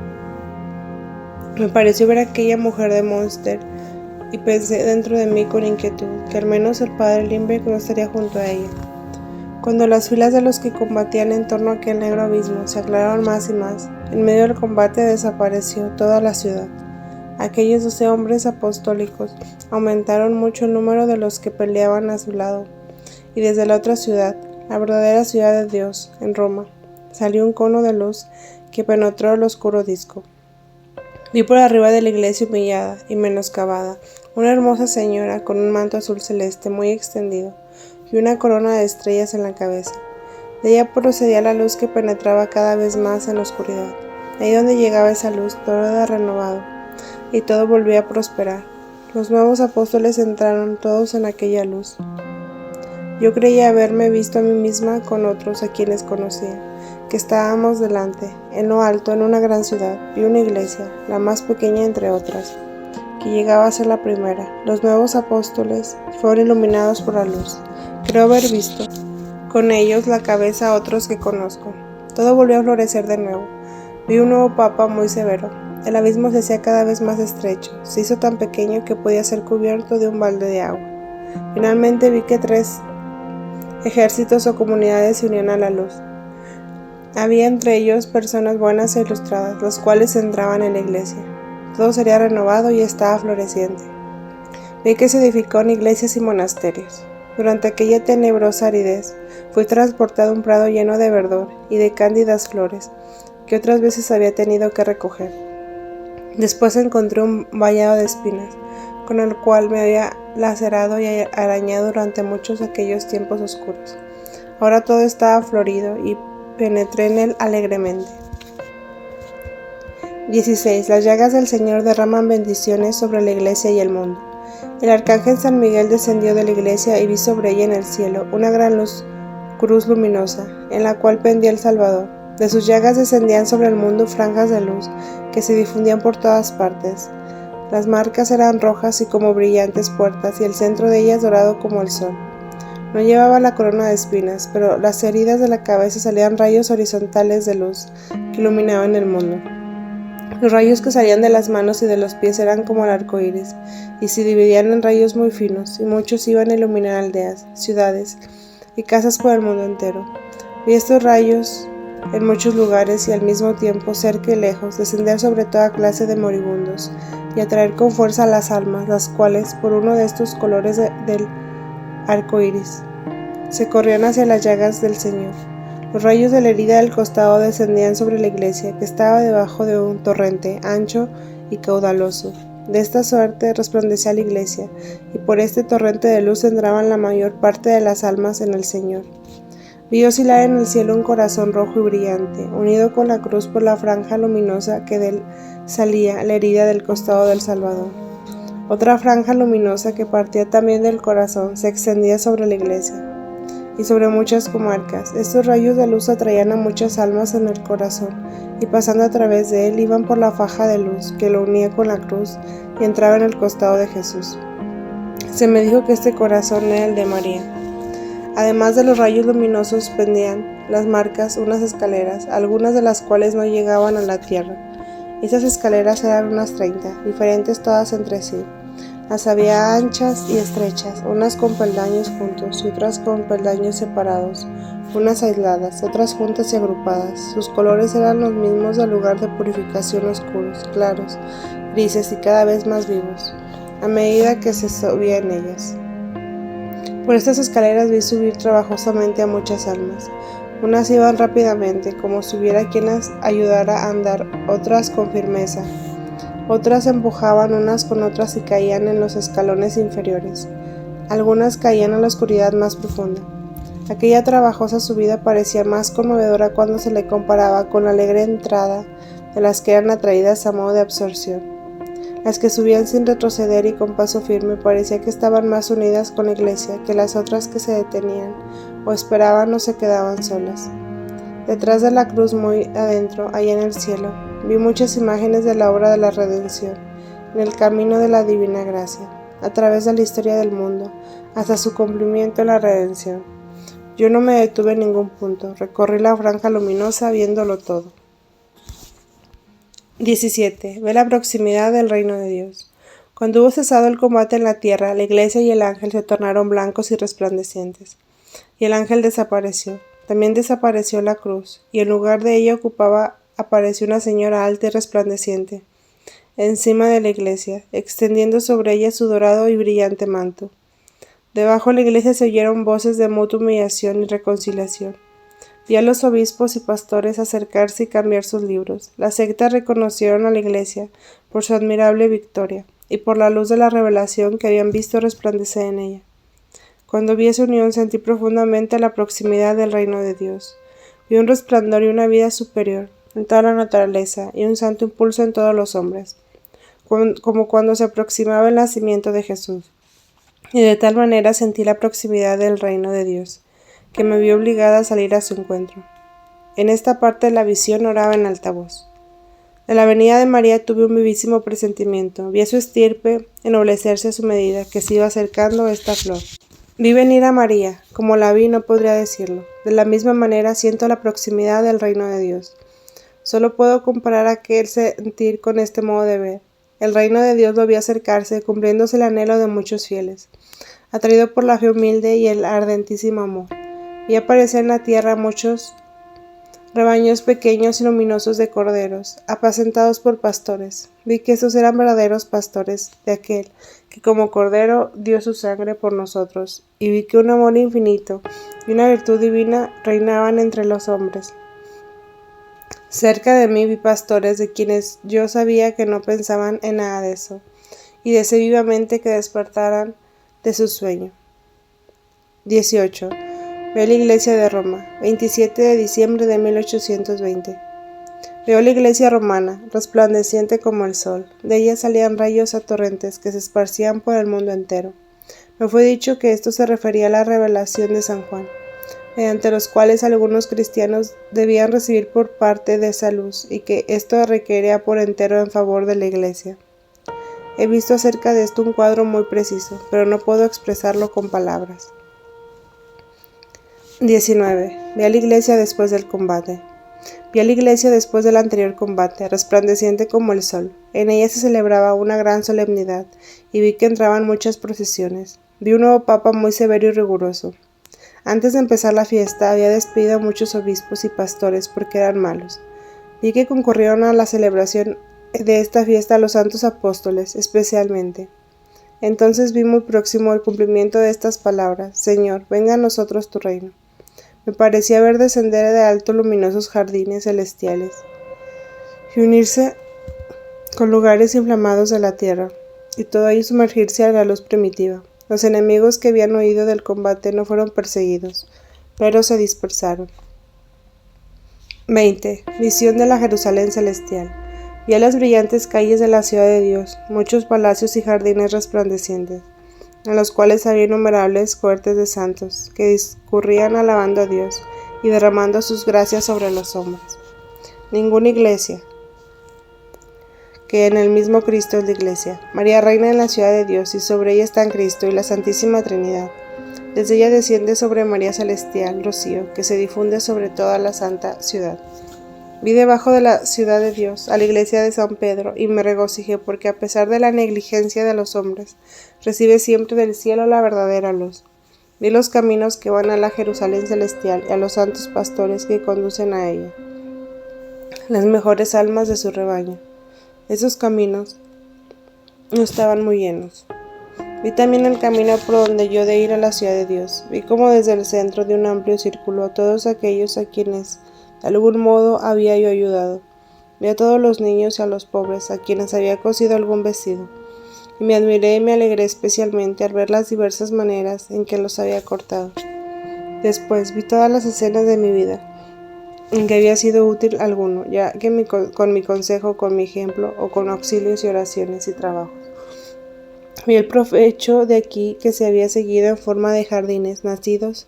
Me pareció ver a aquella mujer de Monster, y pensé dentro de mí con inquietud que al menos el padre Lindbergh no estaría junto a ella. Cuando las filas de los que combatían en torno a aquel negro abismo se aclararon más y más, en medio del combate desapareció toda la ciudad. Aquellos 12 hombres apostólicos aumentaron mucho el número de los que peleaban a su lado, y desde la otra ciudad, la verdadera ciudad de Dios, en Roma, salió un cono de luz que penetró el oscuro disco. Vi por arriba de la iglesia humillada y menoscabada una hermosa señora con un manto azul celeste muy extendido y una corona de estrellas en la cabeza. De ella procedía la luz que penetraba cada vez más en la oscuridad. Ahí donde llegaba esa luz, todo era renovado y todo volvía a prosperar. Los nuevos apóstoles entraron todos en aquella luz. Yo creía haberme visto a mí misma con otros a quienes conocía, que estábamos delante, en lo alto, en una gran ciudad. Vi una iglesia, la más pequeña entre otras, que llegaba a ser la primera. Los nuevos apóstoles fueron iluminados por la luz. Creo haber visto con ellos la cabeza a otros que conozco. Todo volvió a florecer de nuevo. Vi un nuevo papa muy severo. El abismo se hacía cada vez más estrecho. Se hizo tan pequeño que podía ser cubierto de un balde de agua. Finalmente vi que 3 ejércitos o comunidades se unían a la luz. Había entre ellos personas buenas e ilustradas, las cuales entraban en la iglesia. Todo sería renovado y estaba floreciente. Vi que se edificaron iglesias y monasterios. Durante aquella tenebrosa aridez, fui transportado a un prado lleno de verdor y de cándidas flores, que otras veces había tenido que recoger. Después encontré un vallado de espinas, con el cual me había lacerado y arañado durante muchos aquellos tiempos oscuros. Ahora todo estaba florido y penetré en él alegremente. 16. Las llagas del Señor derraman bendiciones sobre la iglesia y el mundo. El arcángel San Miguel descendió de la iglesia y vi sobre ella en el cielo una gran cruz luminosa, en la cual pendía el Salvador. De sus llagas descendían sobre el mundo franjas de luz que se difundían por todas partes. Las marcas eran rojas y como brillantes puertas, y el centro de ellas dorado como el sol. No llevaba la corona de espinas, pero las heridas de la cabeza salían rayos horizontales de luz que iluminaban el mundo. Los rayos que salían de las manos y de los pies eran como el arco iris, y se dividían en rayos muy finos, y muchos iban a iluminar aldeas, ciudades y casas por el mundo entero. Vi estos rayos en muchos lugares y al mismo tiempo, cerca y lejos, descender sobre toda clase de moribundos y atraer con fuerza a las almas, las cuales, por uno de estos colores del arco iris, se corrían hacia las llagas del Señor. Los rayos de la herida del costado descendían sobre la iglesia, que estaba debajo de un torrente ancho y caudaloso. De esta suerte resplandecía la iglesia, y por este torrente de luz entraban la mayor parte de las almas en el Señor. Vi oscilar en el cielo un corazón rojo y brillante, unido con la cruz por la franja luminosa que de él salía, la herida del costado del Salvador. Otra franja luminosa que partía también del corazón se extendía sobre la iglesia y sobre muchas comarcas. Estos rayos de luz atraían a muchas almas en el corazón, y pasando a través de él iban por la faja de luz que lo unía con la cruz y entraba en el costado de Jesús. Se me dijo que este corazón era el de María. Además de los rayos luminosos pendían las marcas unas escaleras, algunas de las cuales no llegaban a la tierra. Estas escaleras eran unas 30, diferentes todas entre sí. Las había anchas y estrechas, unas con peldaños juntos y otras con peldaños separados, unas aisladas, otras juntas y agrupadas. Sus colores eran los mismos del lugar de purificación, oscuros, claros, grises y cada vez más vivos, a medida que se subía en ellas. Por estas escaleras vi subir trabajosamente a muchas almas. Unas iban rápidamente, como si hubiera quien las ayudara a andar, otras con firmeza. Otras empujaban unas con otras y caían en los escalones inferiores. Algunas caían a la oscuridad más profunda. Aquella trabajosa subida parecía más conmovedora cuando se le comparaba con la alegre entrada de las que eran atraídas a modo de absorción. Las que subían sin retroceder y con paso firme parecía que estaban más unidas con la iglesia que las otras que se detenían o esperaban o se quedaban solas. Detrás de la cruz, muy adentro, allá en el cielo, vi muchas imágenes de la obra de la redención, en el camino de la divina gracia, a través de la historia del mundo, hasta su cumplimiento en la redención. Yo no me detuve en ningún punto, recorrí la franja luminosa viéndolo todo. 17. Ve la proximidad del reino de Dios. Cuando hubo cesado el combate en la tierra, la iglesia y el ángel se tornaron blancos y resplandecientes, y el ángel desapareció. También desapareció la cruz, y en lugar de ella apareció una señora alta y resplandeciente, encima de la iglesia, extendiendo sobre ella su dorado y brillante manto. Debajo de la iglesia se oyeron voces de mutua humillación y reconciliación. Vi a los obispos y pastores acercarse y cambiar sus libros. Las sectas reconocieron a la iglesia por su admirable victoria y por la luz de la revelación que habían visto resplandecer en ella. Cuando vi esa unión sentí profundamente la proximidad del reino de Dios. Vi un resplandor y una vida superior en toda la naturaleza y un santo impulso en todos los hombres, como cuando se aproximaba el nacimiento de Jesús. Y de tal manera sentí la proximidad del reino de Dios, que me vio obligada a salir a su encuentro. En esta parte de la visión oraba en alta voz. De la venida de María tuve un vivísimo presentimiento. Vi a su estirpe ennoblecerse a su medida que se iba acercando esta flor. Vi venir a María, como la vi no podría decirlo. De la misma manera siento la proximidad del reino de Dios. Solo puedo comparar aquel sentir con este modo de ver. El reino de Dios lo vi acercarse, cumpliéndose el anhelo de muchos fieles, atraído por la fe humilde y el ardentísimo amor. Vi aparecer en la tierra muchos rebaños pequeños y luminosos de corderos, apacentados por pastores. Vi que estos eran verdaderos pastores de aquel que como cordero dio su sangre por nosotros, y vi que un amor infinito y una virtud divina reinaban entre los hombres. Cerca de mí vi pastores de quienes yo sabía que no pensaban en nada de eso, y deseé vivamente que despertaran de su sueño. 18. Veo la iglesia de Roma, 27 de diciembre de 1820. Veo la iglesia romana, resplandeciente como el sol. De ella salían rayos a torrentes que se esparcían por el mundo entero. Me fue dicho que esto se refería a la revelación de San Juan, mediante los cuales algunos cristianos debían recibir por parte de esa luz, y que esto requería por entero en favor de la iglesia. He visto acerca de esto un cuadro muy preciso, pero no puedo expresarlo con palabras. 19. Vi a la iglesia después del combate. Vi a la iglesia después del anterior combate, resplandeciente como el sol. En ella se celebraba una gran solemnidad, y vi que entraban muchas procesiones. Vi un nuevo papa muy severo y riguroso. Antes de empezar la fiesta, había despedido a muchos obispos y pastores porque eran malos. Vi que concurrieron a la celebración de esta fiesta los santos apóstoles, especialmente. Entonces vi muy próximo el cumplimiento de estas palabras: Señor, venga a nosotros tu reino. Me parecía ver descender de alto luminosos jardines celestiales y unirse con lugares inflamados de la tierra, y todo ello sumergirse a la luz primitiva. Los enemigos que habían huido del combate no fueron perseguidos, pero se dispersaron. 20. Visión de la Jerusalén celestial. Vi a las brillantes calles de la ciudad de Dios, muchos palacios y jardines resplandecientes, en los cuales había innumerables cohortes de santos, que discurrían alabando a Dios y derramando sus gracias sobre los hombres. Ninguna iglesia que en el mismo Cristo es la iglesia. María reina en la ciudad de Dios, y sobre ella están Cristo y la Santísima Trinidad. Desde ella desciende sobre María celestial rocío, que se difunde sobre toda la santa ciudad. Vi debajo de la ciudad de Dios a la iglesia de San Pedro, y me regocijé porque a pesar de la negligencia de los hombres, recibe siempre del cielo la verdadera luz. Vi los caminos que van a la Jerusalén celestial y a los santos pastores que conducen a ella, las mejores almas de su rebaño. Esos caminos no estaban muy llenos. Vi también el camino por donde yo de ir a la ciudad de Dios. Vi como desde el centro de un amplio círculo a todos aquellos a quienes de algún modo había yo ayudado. Vi a todos los niños y a los pobres a quienes había cosido algún vestido, y me admiré y me alegré especialmente al ver las diversas maneras en que los había cortado. Después vi todas las escenas de mi vida en que había sido útil alguno, ya que con mi consejo, con mi ejemplo, o con auxilios y oraciones y trabajos. Vi el provecho de aquí que se había seguido en forma de jardines nacidos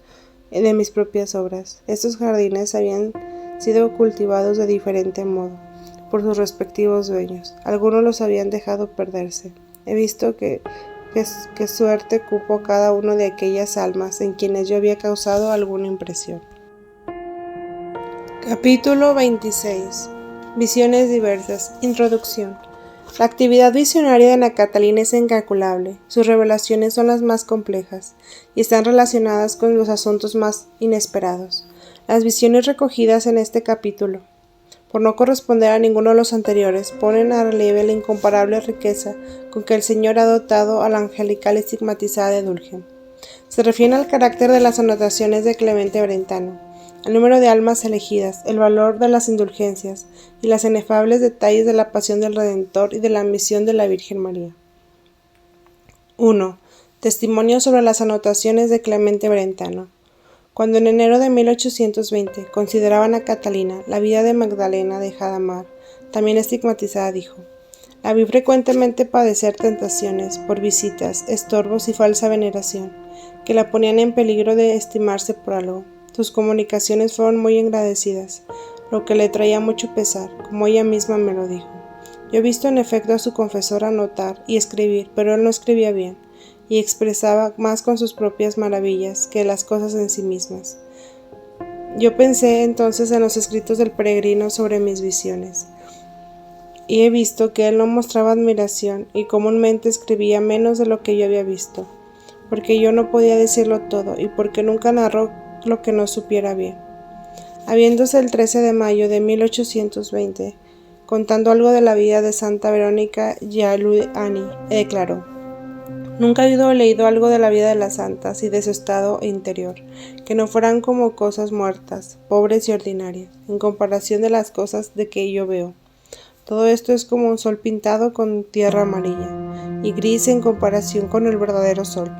de mis propias obras. Estos jardines habían sido cultivados de diferente modo por sus respectivos dueños. Algunos los habían dejado perderse. He visto que suerte cupo cada uno de aquellas almas en quienes yo había causado alguna impresión. Capítulo 26. Visiones diversas. Introducción. La actividad visionaria de Ana Catalina es incalculable. Sus revelaciones son las más complejas y están relacionadas con los asuntos más inesperados. Las visiones recogidas en este capítulo, por no corresponder a ninguno de los anteriores, ponen a relieve la incomparable riqueza con que el Señor ha dotado a la angelical estigmatizada de Dulce. Se refieren al carácter de las anotaciones de Clemente Brentano, el número de almas elegidas, el valor de las indulgencias y los inefables detalles de la pasión del Redentor y de la misión de la Virgen María. 1. Testimonio sobre las anotaciones de Clemente Brentano. Cuando en enero de 1820 consideraban a Catalina, la vida de Magdalena de Hadamar, también estigmatizada, dijo: la vi frecuentemente padecer tentaciones por visitas, estorbos y falsa veneración, que la ponían en peligro de estimarse por algo. Sus comunicaciones fueron muy agradecidas, lo que le traía mucho pesar, como ella misma me lo dijo. Yo he visto en efecto a su confesor anotar y escribir, pero él no escribía bien, y expresaba más con sus propias maravillas que las cosas en sí mismas. Yo pensé entonces en los escritos del peregrino sobre mis visiones, y he visto que él no mostraba admiración y comúnmente escribía menos de lo que yo había visto, porque yo no podía decirlo todo y porque nunca narró lo que no supiera bien. Habiéndose el 13 de mayo de 1820, contando algo de la vida de Santa Verónica Giuliani, declaró: nunca he oído o leído algo de la vida de las santas y de su estado interior, que no fueran como cosas muertas, pobres y ordinarias, en comparación de las cosas de que yo veo. Todo esto es como un sol pintado con tierra amarilla, y gris en comparación con el verdadero sol.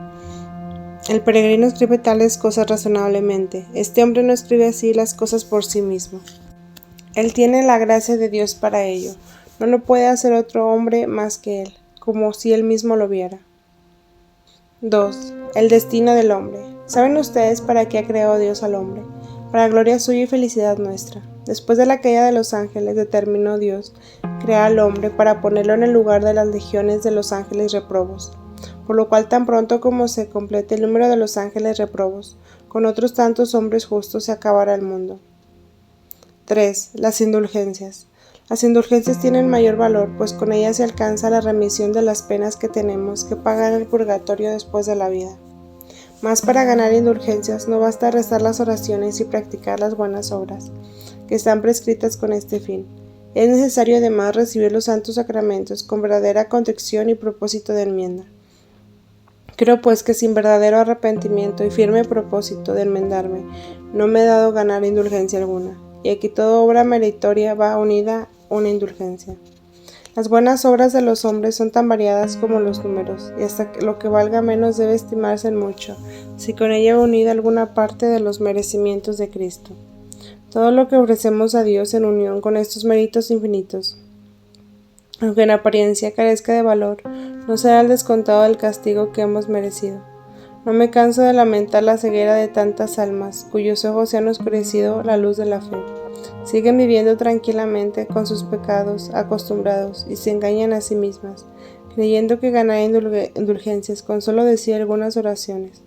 El peregrino escribe tales cosas razonablemente. Este hombre no escribe así las cosas por sí mismo. Él tiene la gracia de Dios para ello. No lo puede hacer otro hombre más que él, como si él mismo lo viera. 2. El destino del hombre. ¿Saben ustedes para qué ha creado Dios al hombre? Para gloria suya y felicidad nuestra. Después de la caída de los ángeles, determinó Dios crear al hombre para ponerlo en el lugar de las legiones de los ángeles reprobos. Por lo cual tan pronto como se complete el número de los ángeles reprobos, con otros tantos hombres justos se acabará el mundo. 3. Las indulgencias. Las indulgencias tienen mayor valor, pues con ellas se alcanza la remisión de las penas que tenemos que pagar en el purgatorio después de la vida. Mas para ganar indulgencias no basta rezar las oraciones y practicar las buenas obras, que están prescritas con este fin. Es necesario además recibir los santos sacramentos con verdadera contrición y propósito de enmienda. Creo pues que sin verdadero arrepentimiento y firme propósito de enmendarme, no me he dado ganar indulgencia alguna, y aquí toda obra meritoria va unida a una indulgencia. Las buenas obras de los hombres son tan variadas como los números, y hasta lo que valga menos debe estimarse en mucho, si con ella va unida alguna parte de los merecimientos de Cristo. Todo lo que ofrecemos a Dios en unión con estos méritos infinitos, aunque en apariencia carezca de valor, no será el descontado del castigo que hemos merecido. No me canso de lamentar la ceguera de tantas almas, cuyos ojos se han oscurecido la luz de la fe. Siguen viviendo tranquilamente con sus pecados acostumbrados y se engañan a sí mismas, creyendo que ganarán indulgencias con solo decir algunas oraciones.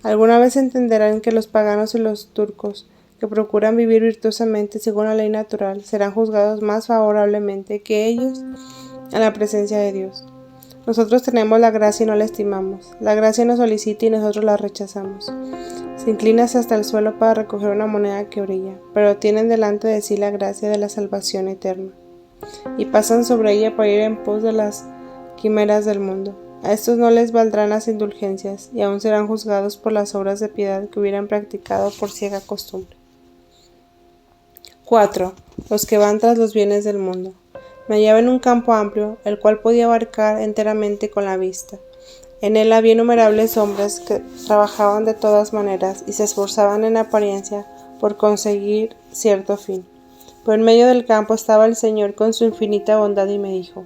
Alguna vez entenderán que los paganos y los turcos, que procuran vivir virtuosamente según la ley natural, serán juzgados más favorablemente que ellos en la presencia de Dios. Nosotros tenemos la gracia y no la estimamos. La gracia nos solicita y nosotros la rechazamos. Se inclinan hasta el suelo para recoger una moneda que brilla, pero tienen delante de sí la gracia de la salvación eterna, y pasan sobre ella para ir en pos de las quimeras del mundo. A estos no les valdrán las indulgencias, y aún serán juzgados por las obras de piedad que hubieran practicado por ciega costumbre. 4. Los que van tras los bienes del mundo. Me hallaba en un campo amplio, el cual podía abarcar enteramente con la vista. En él había innumerables hombres que trabajaban de todas maneras y se esforzaban en apariencia por conseguir cierto fin. Pero en medio del campo estaba el Señor con su infinita bondad y me dijo: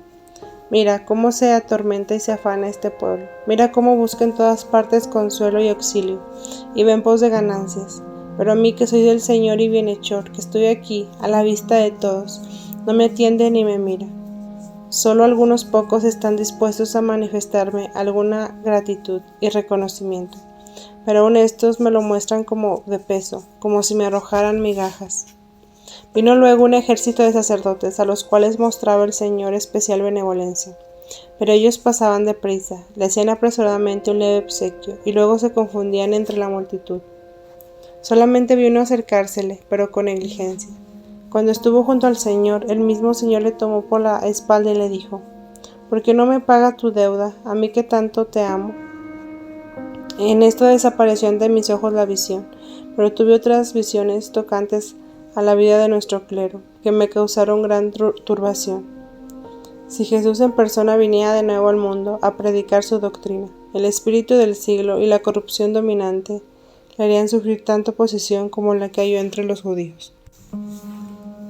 mira cómo se atormenta y se afana este pueblo. Mira cómo busca en todas partes consuelo y auxilio, y va en pos de ganancias. Pero a mí, que soy del Señor y bienhechor, que estoy aquí, a la vista de todos, no me atiende ni me mira. Solo algunos pocos están dispuestos a manifestarme alguna gratitud y reconocimiento, pero aún estos me lo muestran como de peso, como si me arrojaran migajas. Vino luego un ejército de sacerdotes, a los cuales mostraba el Señor especial benevolencia. Pero ellos pasaban deprisa, le hacían apresuradamente un leve obsequio, y luego se confundían entre la multitud. Solamente vi uno acercársele, pero con negligencia. Cuando estuvo junto al Señor, el mismo Señor le tomó por la espalda y le dijo: ¿Por qué no me paga tu deuda, a mí que tanto te amo? En esto desapareció ante mis ojos la visión, pero tuve otras visiones tocantes a la vida de nuestro clero, que me causaron gran turbación. Si Jesús en persona viniera de nuevo al mundo a predicar su doctrina, el espíritu del siglo y la corrupción dominante le harían sufrir tanta oposición como la que halló entre los judíos.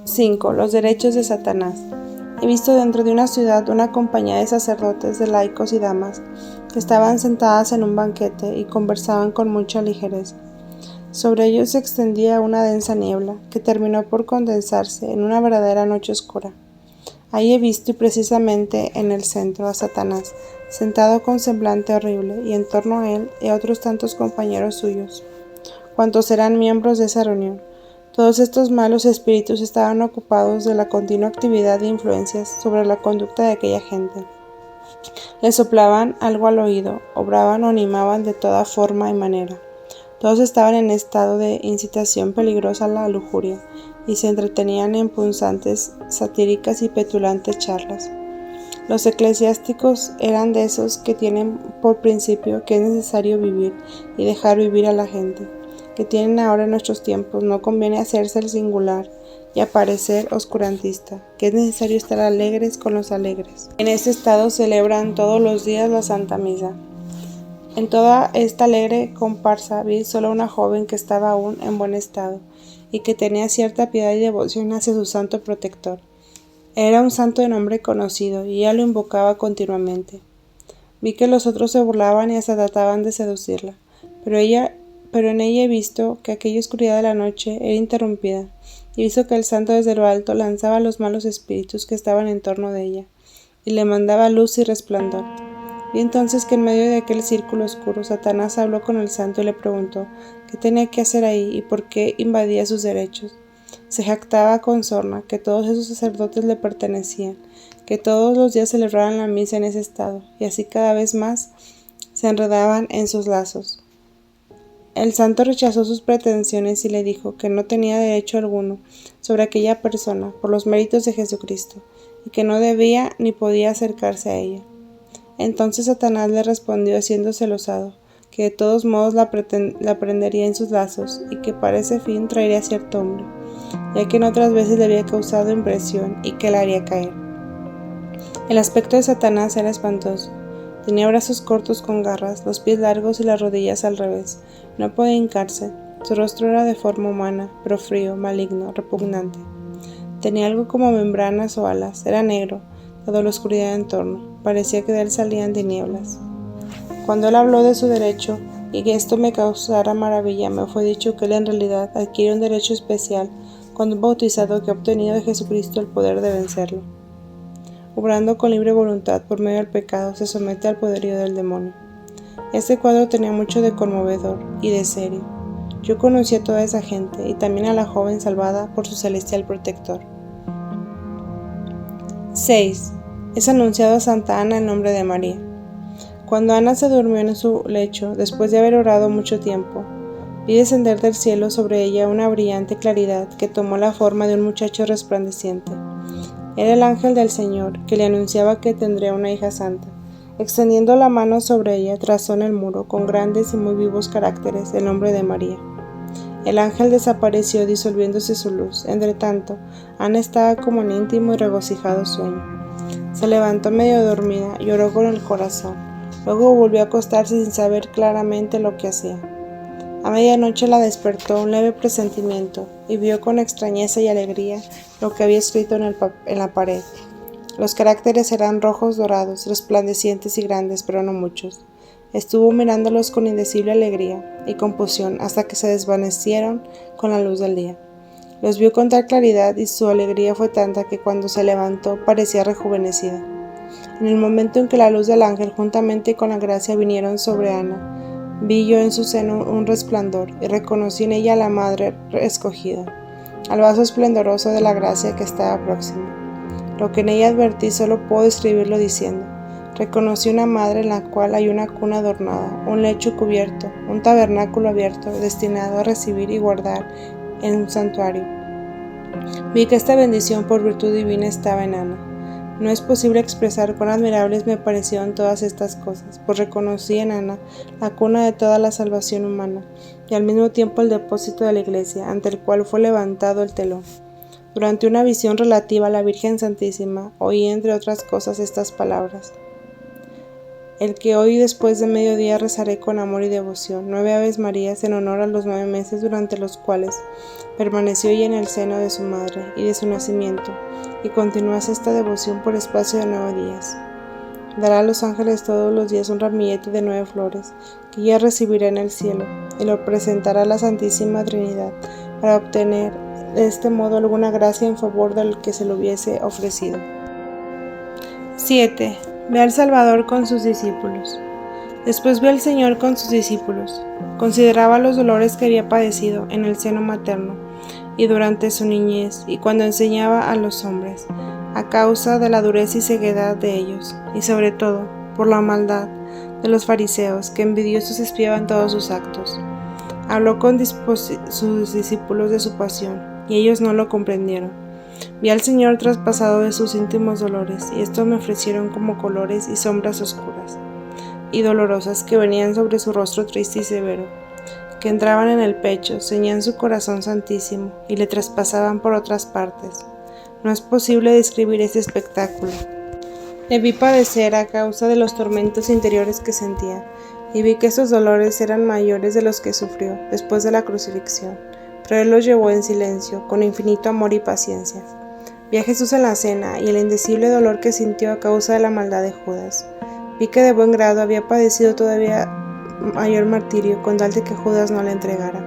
5. Los derechos de Satanás. He visto dentro de una ciudad una compañía de sacerdotes, de laicos y damas, que estaban sentadas en un banquete y conversaban con mucha ligereza. Sobre ellos se extendía una densa niebla, que terminó por condensarse en una verdadera noche oscura. Ahí he visto, y precisamente en el centro, a Satanás, sentado con semblante horrible, y en torno a él y a otros tantos compañeros suyos, cuantos eran miembros de esa reunión. Todos estos malos espíritus estaban ocupados de la continua actividad de influencias sobre la conducta de aquella gente. Les soplaban algo al oído, obraban o animaban de toda forma y manera. Todos estaban en estado de incitación peligrosa a la lujuria, y se entretenían en punzantes, satíricas y petulantes charlas. Los eclesiásticos eran de esos que tienen por principio que es necesario vivir y dejar vivir a la gente, que tienen ahora en nuestros tiempos. No conviene hacerse el singular y aparecer oscurantista, que es necesario estar alegres con los alegres. En este estado celebran todos los días la Santa Misa. En toda esta alegre comparsa vi solo una joven que estaba aún en buen estado, y que tenía cierta piedad y devoción hacia su santo protector. Era un santo de nombre conocido, y ella lo invocaba continuamente. Vi que los otros se burlaban y hasta trataban de seducirla, pero en ella he visto que aquella oscuridad de la noche era interrumpida, y he visto que el santo desde lo alto lanzaba a los malos espíritus que estaban en torno de ella, y le mandaba luz y resplandor. Vi entonces que en medio de aquel círculo oscuro Satanás habló con el santo y le preguntó qué tenía que hacer ahí y por qué invadía sus derechos. Se jactaba con sorna que todos esos sacerdotes le pertenecían, que todos los días celebraban la misa en ese estado, y así cada vez más se enredaban en sus lazos. El santo rechazó sus pretensiones y le dijo que no tenía derecho alguno sobre aquella persona por los méritos de Jesucristo, y que no debía ni podía acercarse a ella. Entonces Satanás le respondió haciéndose osado, que de todos modos la prendería en sus lazos, y que para ese fin traería a cierto hombre, ya que en otras veces le había causado impresión y que la haría caer. El aspecto de Satanás era espantoso. Tenía brazos cortos con garras, los pies largos y las rodillas al revés. No podía hincarse. Su rostro era de forma humana, pero frío, maligno, repugnante. Tenía algo como membranas o alas. Era negro, dado la oscuridad en torno. Parecía que de él salían tinieblas. Cuando él habló de su derecho, y que esto me causara maravilla, me fue dicho que él en realidad adquiere un derecho especial cuando un bautizado que ha obtenido de Jesucristo el poder de vencerlo. Obrando con libre voluntad por medio del pecado, se somete al poderío del demonio. Este cuadro tenía mucho de conmovedor y de serio. Yo conocí a toda esa gente, y también a la joven salvada por su celestial protector. 6. Es anunciado a Santa Ana el nombre de María. Cuando Ana se durmió en su lecho, después de haber orado mucho tiempo, vi descender del cielo sobre ella una brillante claridad que tomó la forma de un muchacho resplandeciente. Era el ángel del Señor, que le anunciaba que tendría una hija santa. Extendiendo la mano sobre ella, trazó en el muro, con grandes y muy vivos caracteres, el nombre de María. El ángel desapareció disolviéndose su luz. Entretanto, Ana estaba como en íntimo y regocijado sueño. Se levantó medio dormida, lloró con el corazón. Luego volvió a acostarse sin saber claramente lo que hacía. A medianoche la despertó un leve presentimiento, y vio con extrañeza y alegría lo que había escrito en la pared. Los caracteres eran rojos dorados, resplandecientes y grandes, pero no muchos. Estuvo mirándolos con indecible alegría y confusión hasta que se desvanecieron con la luz del día. Los vio con tal claridad y su alegría fue tanta que cuando se levantó parecía rejuvenecida. En el momento en que la luz del ángel juntamente con la gracia vinieron sobre Ana, vi yo en su seno un resplandor y reconocí en ella a la madre escogida, al vaso esplendoroso de la gracia que estaba próxima. Lo que en ella advertí solo puedo describirlo diciendo: reconocí una madre en la cual hay una cuna adornada, un lecho cubierto, un tabernáculo abierto destinado a recibir y guardar en un santuario. Vi que esta bendición por virtud divina estaba en Ana. No es posible expresar cuán admirables me parecieron todas estas cosas, pues reconocí en Ana la cuna de toda la salvación humana y al mismo tiempo el depósito de la Iglesia, ante el cual fue levantado el telón. Durante una visión relativa a la Virgen Santísima, oí entre otras cosas estas palabras: el que hoy después de mediodía rezaré con amor y devoción 9 Aves Marías en honor a los 9 meses durante los cuales permaneció ella en el seno de su madre y de su nacimiento, y continuase esta devoción por espacio de 9 días. Dará a los ángeles todos los días un ramillete de 9 flores, que ella recibirá en el cielo, y lo presentará a la Santísima Trinidad, para obtener de este modo alguna gracia en favor del que se lo hubiese ofrecido. 7. Ve al Salvador con sus discípulos. Después vi al Señor con sus discípulos. Consideraba los dolores que había padecido en el seno materno y durante su niñez, y cuando enseñaba a los hombres, a causa de la dureza y ceguedad de ellos, y sobre todo por la maldad de los fariseos, que envidiosos espiaban todos sus actos. Habló con sus discípulos de su pasión, y ellos no lo comprendieron. Vi al Señor traspasado de sus íntimos dolores, y estos me ofrecieron como colores y sombras oscuras y dolorosas que venían sobre su rostro triste y severo, que entraban en el pecho, ceñían su corazón santísimo y le traspasaban por otras partes. No es posible describir este espectáculo. Le vi padecer a causa de los tormentos interiores que sentía, y vi que estos dolores eran mayores de los que sufrió después de la crucifixión, pero él los llevó en silencio, con infinito amor y paciencia. Vi a Jesús en la cena y el indecible dolor que sintió a causa de la maldad de Judas. Vi que de buen grado había padecido todavía mayor martirio con tal de que Judas no le entregara.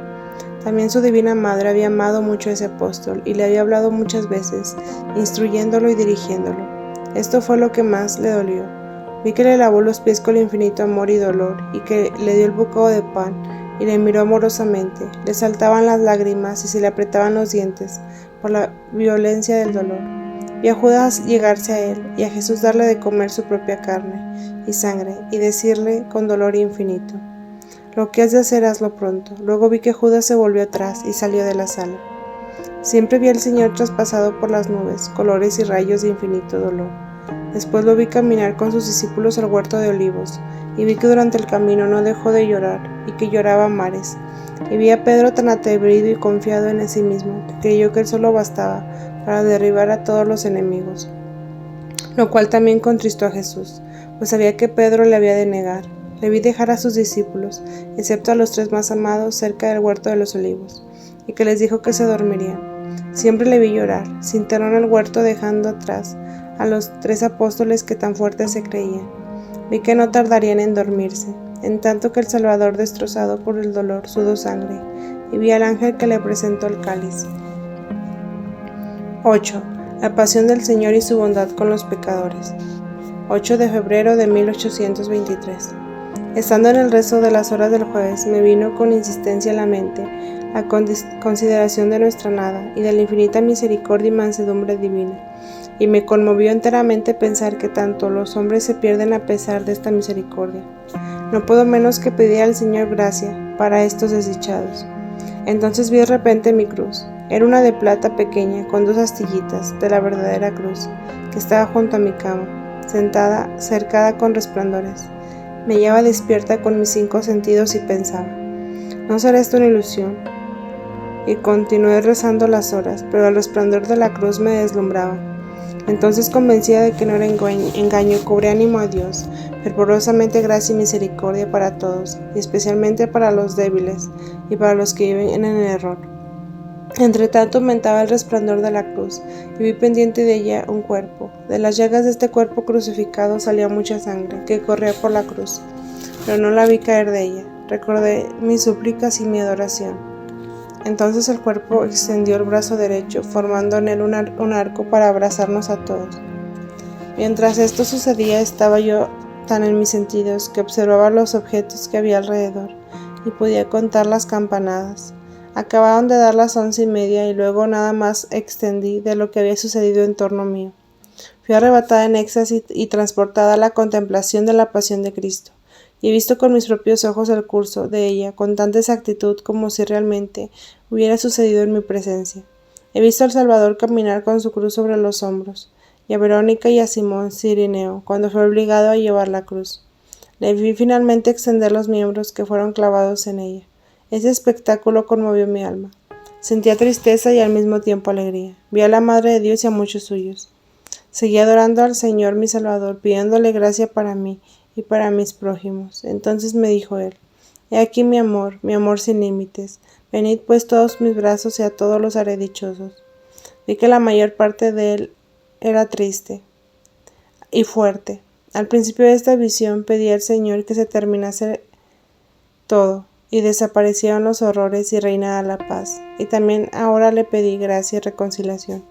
También su divina madre había amado mucho a ese apóstol y le había hablado muchas veces, instruyéndolo y dirigiéndolo. Esto fue lo que más le dolió. Vi que le lavó los pies con infinito amor y dolor, y que le dio el bocado de pan, y le miró amorosamente. Le saltaban las lágrimas y se le apretaban los dientes por la violencia del dolor. Vi a Judas llegarse a él, y a Jesús darle de comer su propia carne y sangre, y decirle con dolor infinito: lo que has de hacer, hazlo pronto. Luego vi que Judas se volvió atrás y salió de la sala. Siempre vi al Señor traspasado por las nubes, colores y rayos de infinito dolor. Después lo vi caminar con sus discípulos al huerto de olivos, y vi que durante el camino no dejó de llorar, y que lloraba a mares. Y vi a Pedro tan atrevido y confiado en sí mismo, que creyó que él solo bastaba para derribar a todos los enemigos, lo cual también contristó a Jesús, pues sabía que Pedro le había de negar. Le vi dejar a sus discípulos, excepto a los 3 más amados, cerca del huerto de los olivos, y que les dijo que se dormirían. Siempre le vi llorar, se internó en el huerto dejando atrás a los 3 apóstoles que tan fuertes se creían. Vi que no tardarían en dormirse, en tanto que el Salvador, destrozado por el dolor, sudó sangre, y vi al ángel que le presentó el cáliz. 8. La pasión del Señor y su bondad con los pecadores. 8 de febrero de 1823. Estando en el rezo de las horas del jueves, me vino con insistencia a la mente la consideración de nuestra nada y de la infinita misericordia y mansedumbre divina, y me conmovió enteramente pensar que tanto los hombres se pierden a pesar de esta misericordia. No puedo menos que pedir al Señor gracia para estos desdichados. Entonces vi de repente mi cruz. Era una de plata pequeña con 2 astillitas de la verdadera cruz, que estaba junto a mi cama, sentada, cercada con resplandores. Me hallaba despierta con mis 5 sentidos y pensaba: ¿no será esto una ilusión? Y continué rezando las horas, pero el resplandor de la cruz me deslumbraba. Entonces, convencida de que no era engaño, cobré ánimo a Dios, fervorosamente gracia y misericordia para todos, y especialmente para los débiles y para los que viven en el error. Entre tanto aumentaba el resplandor de la cruz, y vi pendiente de ella un cuerpo. De las llagas de este cuerpo crucificado salía mucha sangre, que corría por la cruz. pero no la vi caer de ella. Recordé mis súplicas y mi adoración. Entonces el cuerpo extendió el brazo derecho, formando en él un arco para abrazarnos a todos. Mientras esto sucedía, estaba yo tan en mis sentidos que observaba los objetos que había alrededor y podía contar las campanadas. Acababan de dar las 11:30 y luego nada más extendí de lo que había sucedido en torno mío. Fui arrebatada en éxtasis y transportada a la contemplación de la pasión de Cristo, y he visto con mis propios ojos el curso de ella con tanta exactitud como si realmente hubiera sucedido en mi presencia. He visto al Salvador caminar con su cruz sobre los hombros, y a Verónica y a Simón Cirineo cuando fue obligado a llevar la cruz. Le vi finalmente extender los miembros que fueron clavados en ella. Ese espectáculo conmovió mi alma. Sentía tristeza y al mismo tiempo alegría. Vi a la Madre de Dios y a muchos suyos. Seguí adorando al Señor mi Salvador, pidiéndole gracia para mí y para mis prójimos. Entonces me dijo él: He aquí mi amor sin límites. Venid pues todos mis brazos y a todos los haré dichosos. Vi que la mayor parte de él era triste y fuerte. Al principio de esta visión pedí al Señor que se terminase todo y desaparecieran los horrores y reinara la paz. Y también ahora le pedí gracia y reconciliación.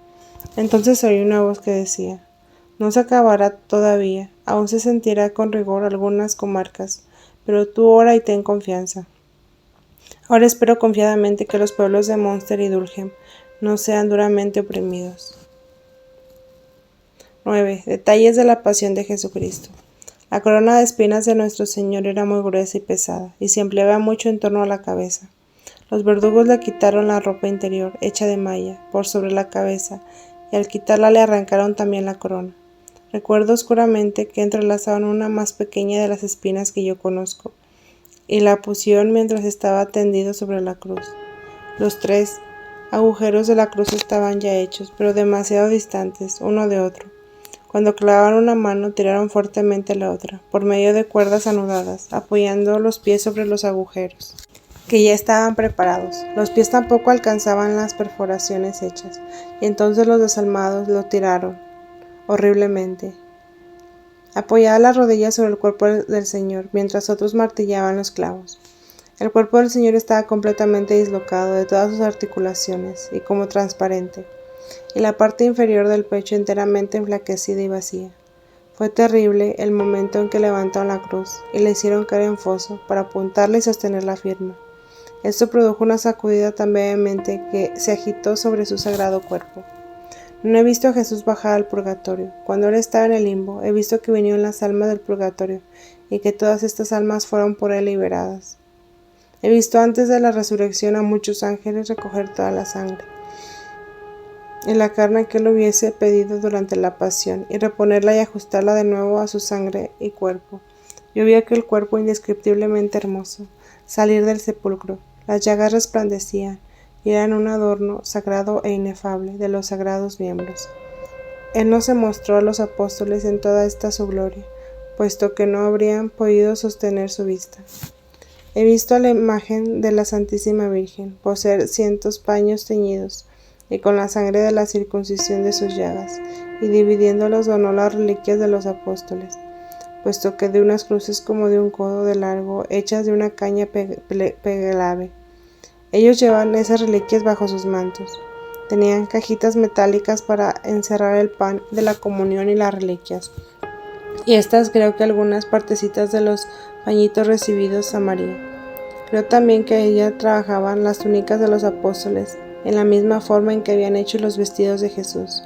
Entonces oí una voz que decía: No se acabará todavía, aún se sentirá con rigor algunas comarcas, pero tú ora y ten confianza. Ahora espero confiadamente que los pueblos de Munster y Durham no sean duramente oprimidos. 9. Detalles de la pasión de Jesucristo. La corona de espinas de nuestro Señor era muy gruesa y pesada, y se empleaba mucho en torno a la cabeza. Los verdugos le quitaron la ropa interior, hecha de malla, por sobre la cabeza, y al quitarla le arrancaron también la corona. Recuerdo oscuramente que entrelazaron una más pequeña de las espinas que yo conozco, y la pusieron mientras estaba tendido sobre la cruz. Los 3 agujeros de la cruz estaban ya hechos, pero demasiado distantes uno de otro. Cuando clavaban una mano, tiraron fuertemente la otra, por medio de cuerdas anudadas, apoyando los pies sobre los agujeros, que ya estaban preparados. Los pies tampoco alcanzaban las perforaciones hechas, y entonces los desalmados lo tiraron horriblemente. Apoyada las rodillas sobre el cuerpo del Señor, mientras otros martillaban los clavos. El cuerpo del Señor estaba completamente dislocado de todas sus articulaciones, y como transparente, y la parte inferior del pecho enteramente enflaquecida y vacía. Fue terrible el momento en que levantaron la cruz y le hicieron caer en foso para apuntarla y sostenerla firme. Esto produjo una sacudida tan vehemente que se agitó sobre su sagrado cuerpo. No he visto a Jesús bajar al purgatorio. Cuando él estaba en el limbo, he visto que vinieron las almas del purgatorio y que todas estas almas fueron por él liberadas. He visto antes de la resurrección a muchos ángeles recoger toda la sangre en la carne que él hubiese pedido durante la pasión, y reponerla y ajustarla de nuevo a su sangre y cuerpo. Yo vi aquel cuerpo indescriptiblemente hermoso salir del sepulcro. Las llagas resplandecían y eran un adorno sagrado e inefable de los sagrados miembros. Él no se mostró a los apóstoles en toda esta su gloria, puesto que no habrían podido sostener su vista. He visto a la imagen de la Santísima Virgen poseer 100 paños teñidos, y con la sangre de la circuncisión de sus llagas, y dividiéndolos donó las reliquias de los apóstoles, puesto que de unas cruces como de un codo de largo, hechas de una caña pegalave. Ellos llevaban esas reliquias bajo sus mantos. Tenían cajitas metálicas para encerrar el pan de la comunión y las reliquias, y estas creo que algunas partecitas de los pañitos recibidos a María. Creo también que ella trabajaban las túnicas de los apóstoles, en la misma forma en que habían hecho los vestidos de Jesús.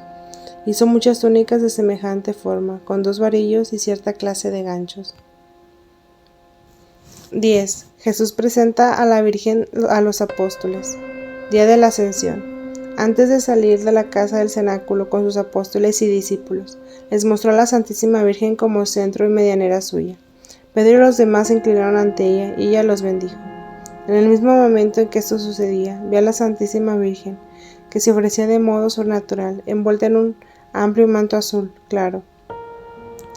Hizo muchas túnicas de semejante forma, con 2 varillos y cierta clase de ganchos. 10. Jesús presenta a la Virgen a los apóstoles. Día de la Ascensión. Antes de salir de la casa del cenáculo con sus apóstoles y discípulos, les mostró a la Santísima Virgen como centro y medianera suya. Pedro y los demás se inclinaron ante ella y ella los bendijo. En el mismo momento en que esto sucedía, vi a la Santísima Virgen, que se ofrecía de modo sobrenatural, envuelta en un amplio manto azul claro,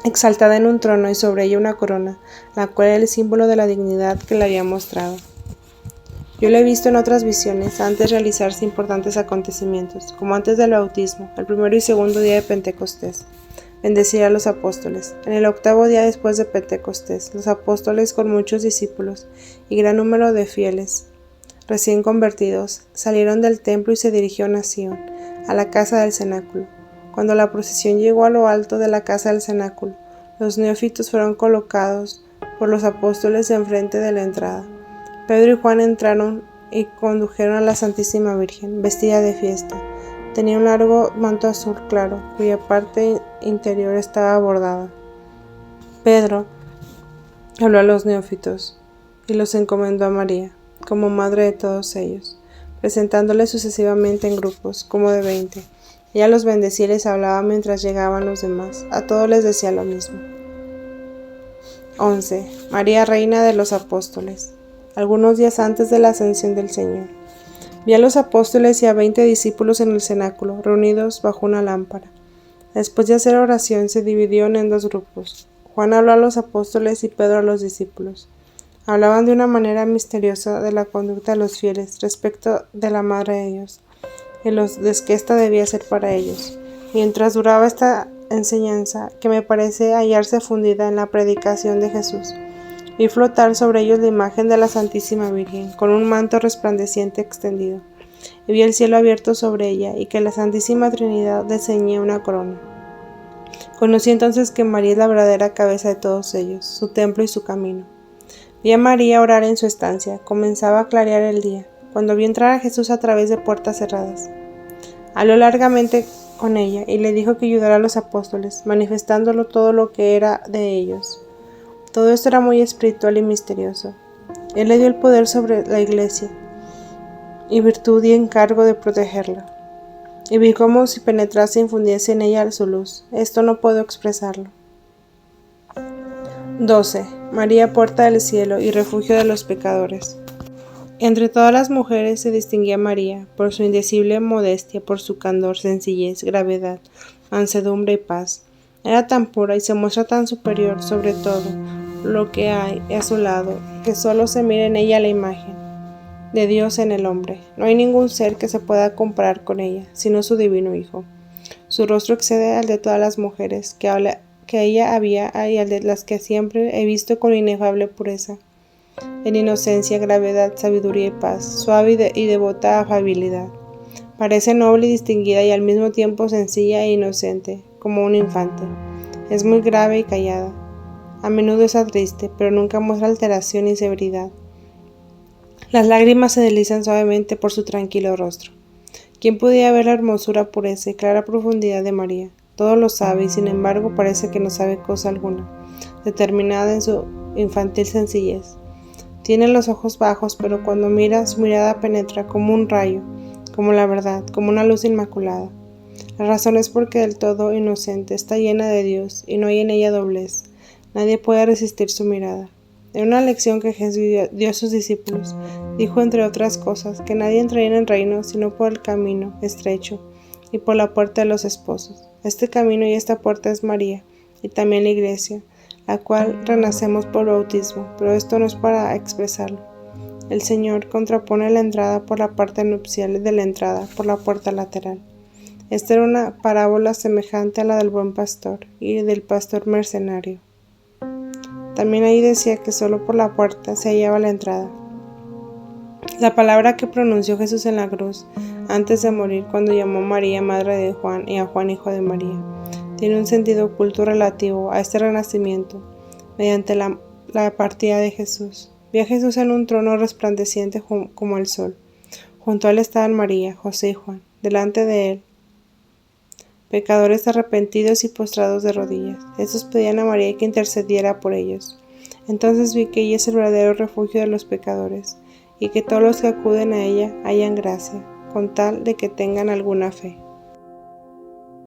exaltada en un trono y sobre ella una corona, la cual era el símbolo de la dignidad que le había mostrado. Yo lo he visto en otras visiones antes de realizarse importantes acontecimientos, como antes del bautismo, el primero y segundo día de Pentecostés. bendecir a los apóstoles. En el 8º día después de Pentecostés, los apóstoles con muchos discípulos y gran número de fieles recién convertidos salieron del templo y se dirigieron a Sion, a la casa del cenáculo. Cuando la procesión llegó a lo alto de la casa del cenáculo, los neófitos fueron colocados por los apóstoles enfrente de la entrada. Pedro y Juan entraron y condujeron a la Santísima Virgen, vestida de fiesta. Tenía un largo manto azul claro, cuya parte interior estaba bordada. Pedro habló a los neófitos y los encomendó a María, como madre de todos ellos, presentándoles sucesivamente en grupos, como de 20. Ella los bendecía y les hablaba mientras llegaban los demás. A todos les decía lo mismo. 11. María, reina de los apóstoles. Algunos días antes de la ascensión del Señor, vi a los apóstoles y a 20 discípulos en el cenáculo, reunidos bajo una lámpara. Después de hacer oración, se dividieron en 2 grupos. Juan habló a los apóstoles y Pedro a los discípulos. Hablaban de una manera misteriosa de la conducta de los fieles respecto de la madre de Dios, y los que ésta debía ser para ellos. Mientras duraba esta enseñanza, que me parece hallarse fundida en la predicación de Jesús, vi flotar sobre ellos la imagen de la Santísima Virgen, con un manto resplandeciente extendido, y vi el cielo abierto sobre ella, y que la Santísima Trinidad le ceñía una corona. Conocí entonces que María es la verdadera cabeza de todos ellos, su templo y su camino. Vi a María orar en su estancia. Comenzaba a clarear el día, cuando vio entrar a Jesús a través de puertas cerradas. Habló largamente con ella y le dijo que ayudara a los apóstoles, manifestándolo todo lo que era de ellos. Todo esto era muy espiritual y misterioso. Él le dio el poder sobre la iglesia, y virtud y encargo de protegerla. Y vi cómo si penetrase e infundiese en ella su luz. Esto no puedo expresarlo. 12. María, puerta del cielo y refugio de los pecadores. Entre todas las mujeres se distinguía María, por su indecible modestia, por su candor, sencillez, gravedad, mansedumbre y paz. Era tan pura y se muestra tan superior sobre todo lo que hay a su lado, que solo se mira en ella la imagen de Dios en el hombre. No hay ningún ser que se pueda comparar con ella, sino su divino Hijo. Su rostro excede al de todas las mujeres que ella había y al de las que siempre he visto con inefable pureza, en inocencia, gravedad, sabiduría y paz, suave y devota afabilidad. Parece noble y distinguida y al mismo tiempo sencilla e inocente, como un infante. Es muy grave y callada. A menudo está triste, pero nunca muestra alteración ni severidad. Las lágrimas se deslizan suavemente por su tranquilo rostro. ¿Quién podía ver la hermosura, pureza y clara profundidad de María? Todo lo sabe y sin embargo parece que no sabe cosa alguna, determinada en su infantil sencillez. Tiene los ojos bajos, pero cuando mira, su mirada penetra como un rayo, como la verdad, como una luz inmaculada. La razón es porque del todo inocente está llena de Dios y no hay en ella doblez. Nadie puede resistir su mirada. En una lección que Jesús dio a sus discípulos, dijo entre otras cosas que nadie entraría en el reino sino por el camino estrecho y por la puerta de los esposos. Este camino y esta puerta es María y también la iglesia, la cual renacemos por bautismo, pero esto no es para expresarlo. El Señor contrapone la entrada por la parte nupcial de la entrada por la puerta lateral. Esta era una parábola semejante a la del buen pastor y del pastor mercenario. También ahí decía que solo por la puerta se hallaba la entrada. La palabra que pronunció Jesús en la cruz antes de morir cuando llamó a María madre de Juan y a Juan hijo de María tiene un sentido oculto relativo a este renacimiento mediante la partida de Jesús. Vi a Jesús en un trono resplandeciente como el sol. Junto a él estaban María, José y Juan. Delante de él, pecadores arrepentidos y postrados de rodillas. Estos pedían a María que intercediera por ellos. Entonces vi que ella es el verdadero refugio de los pecadores y que todos los que acuden a ella hallan gracia, con tal de que tengan alguna fe.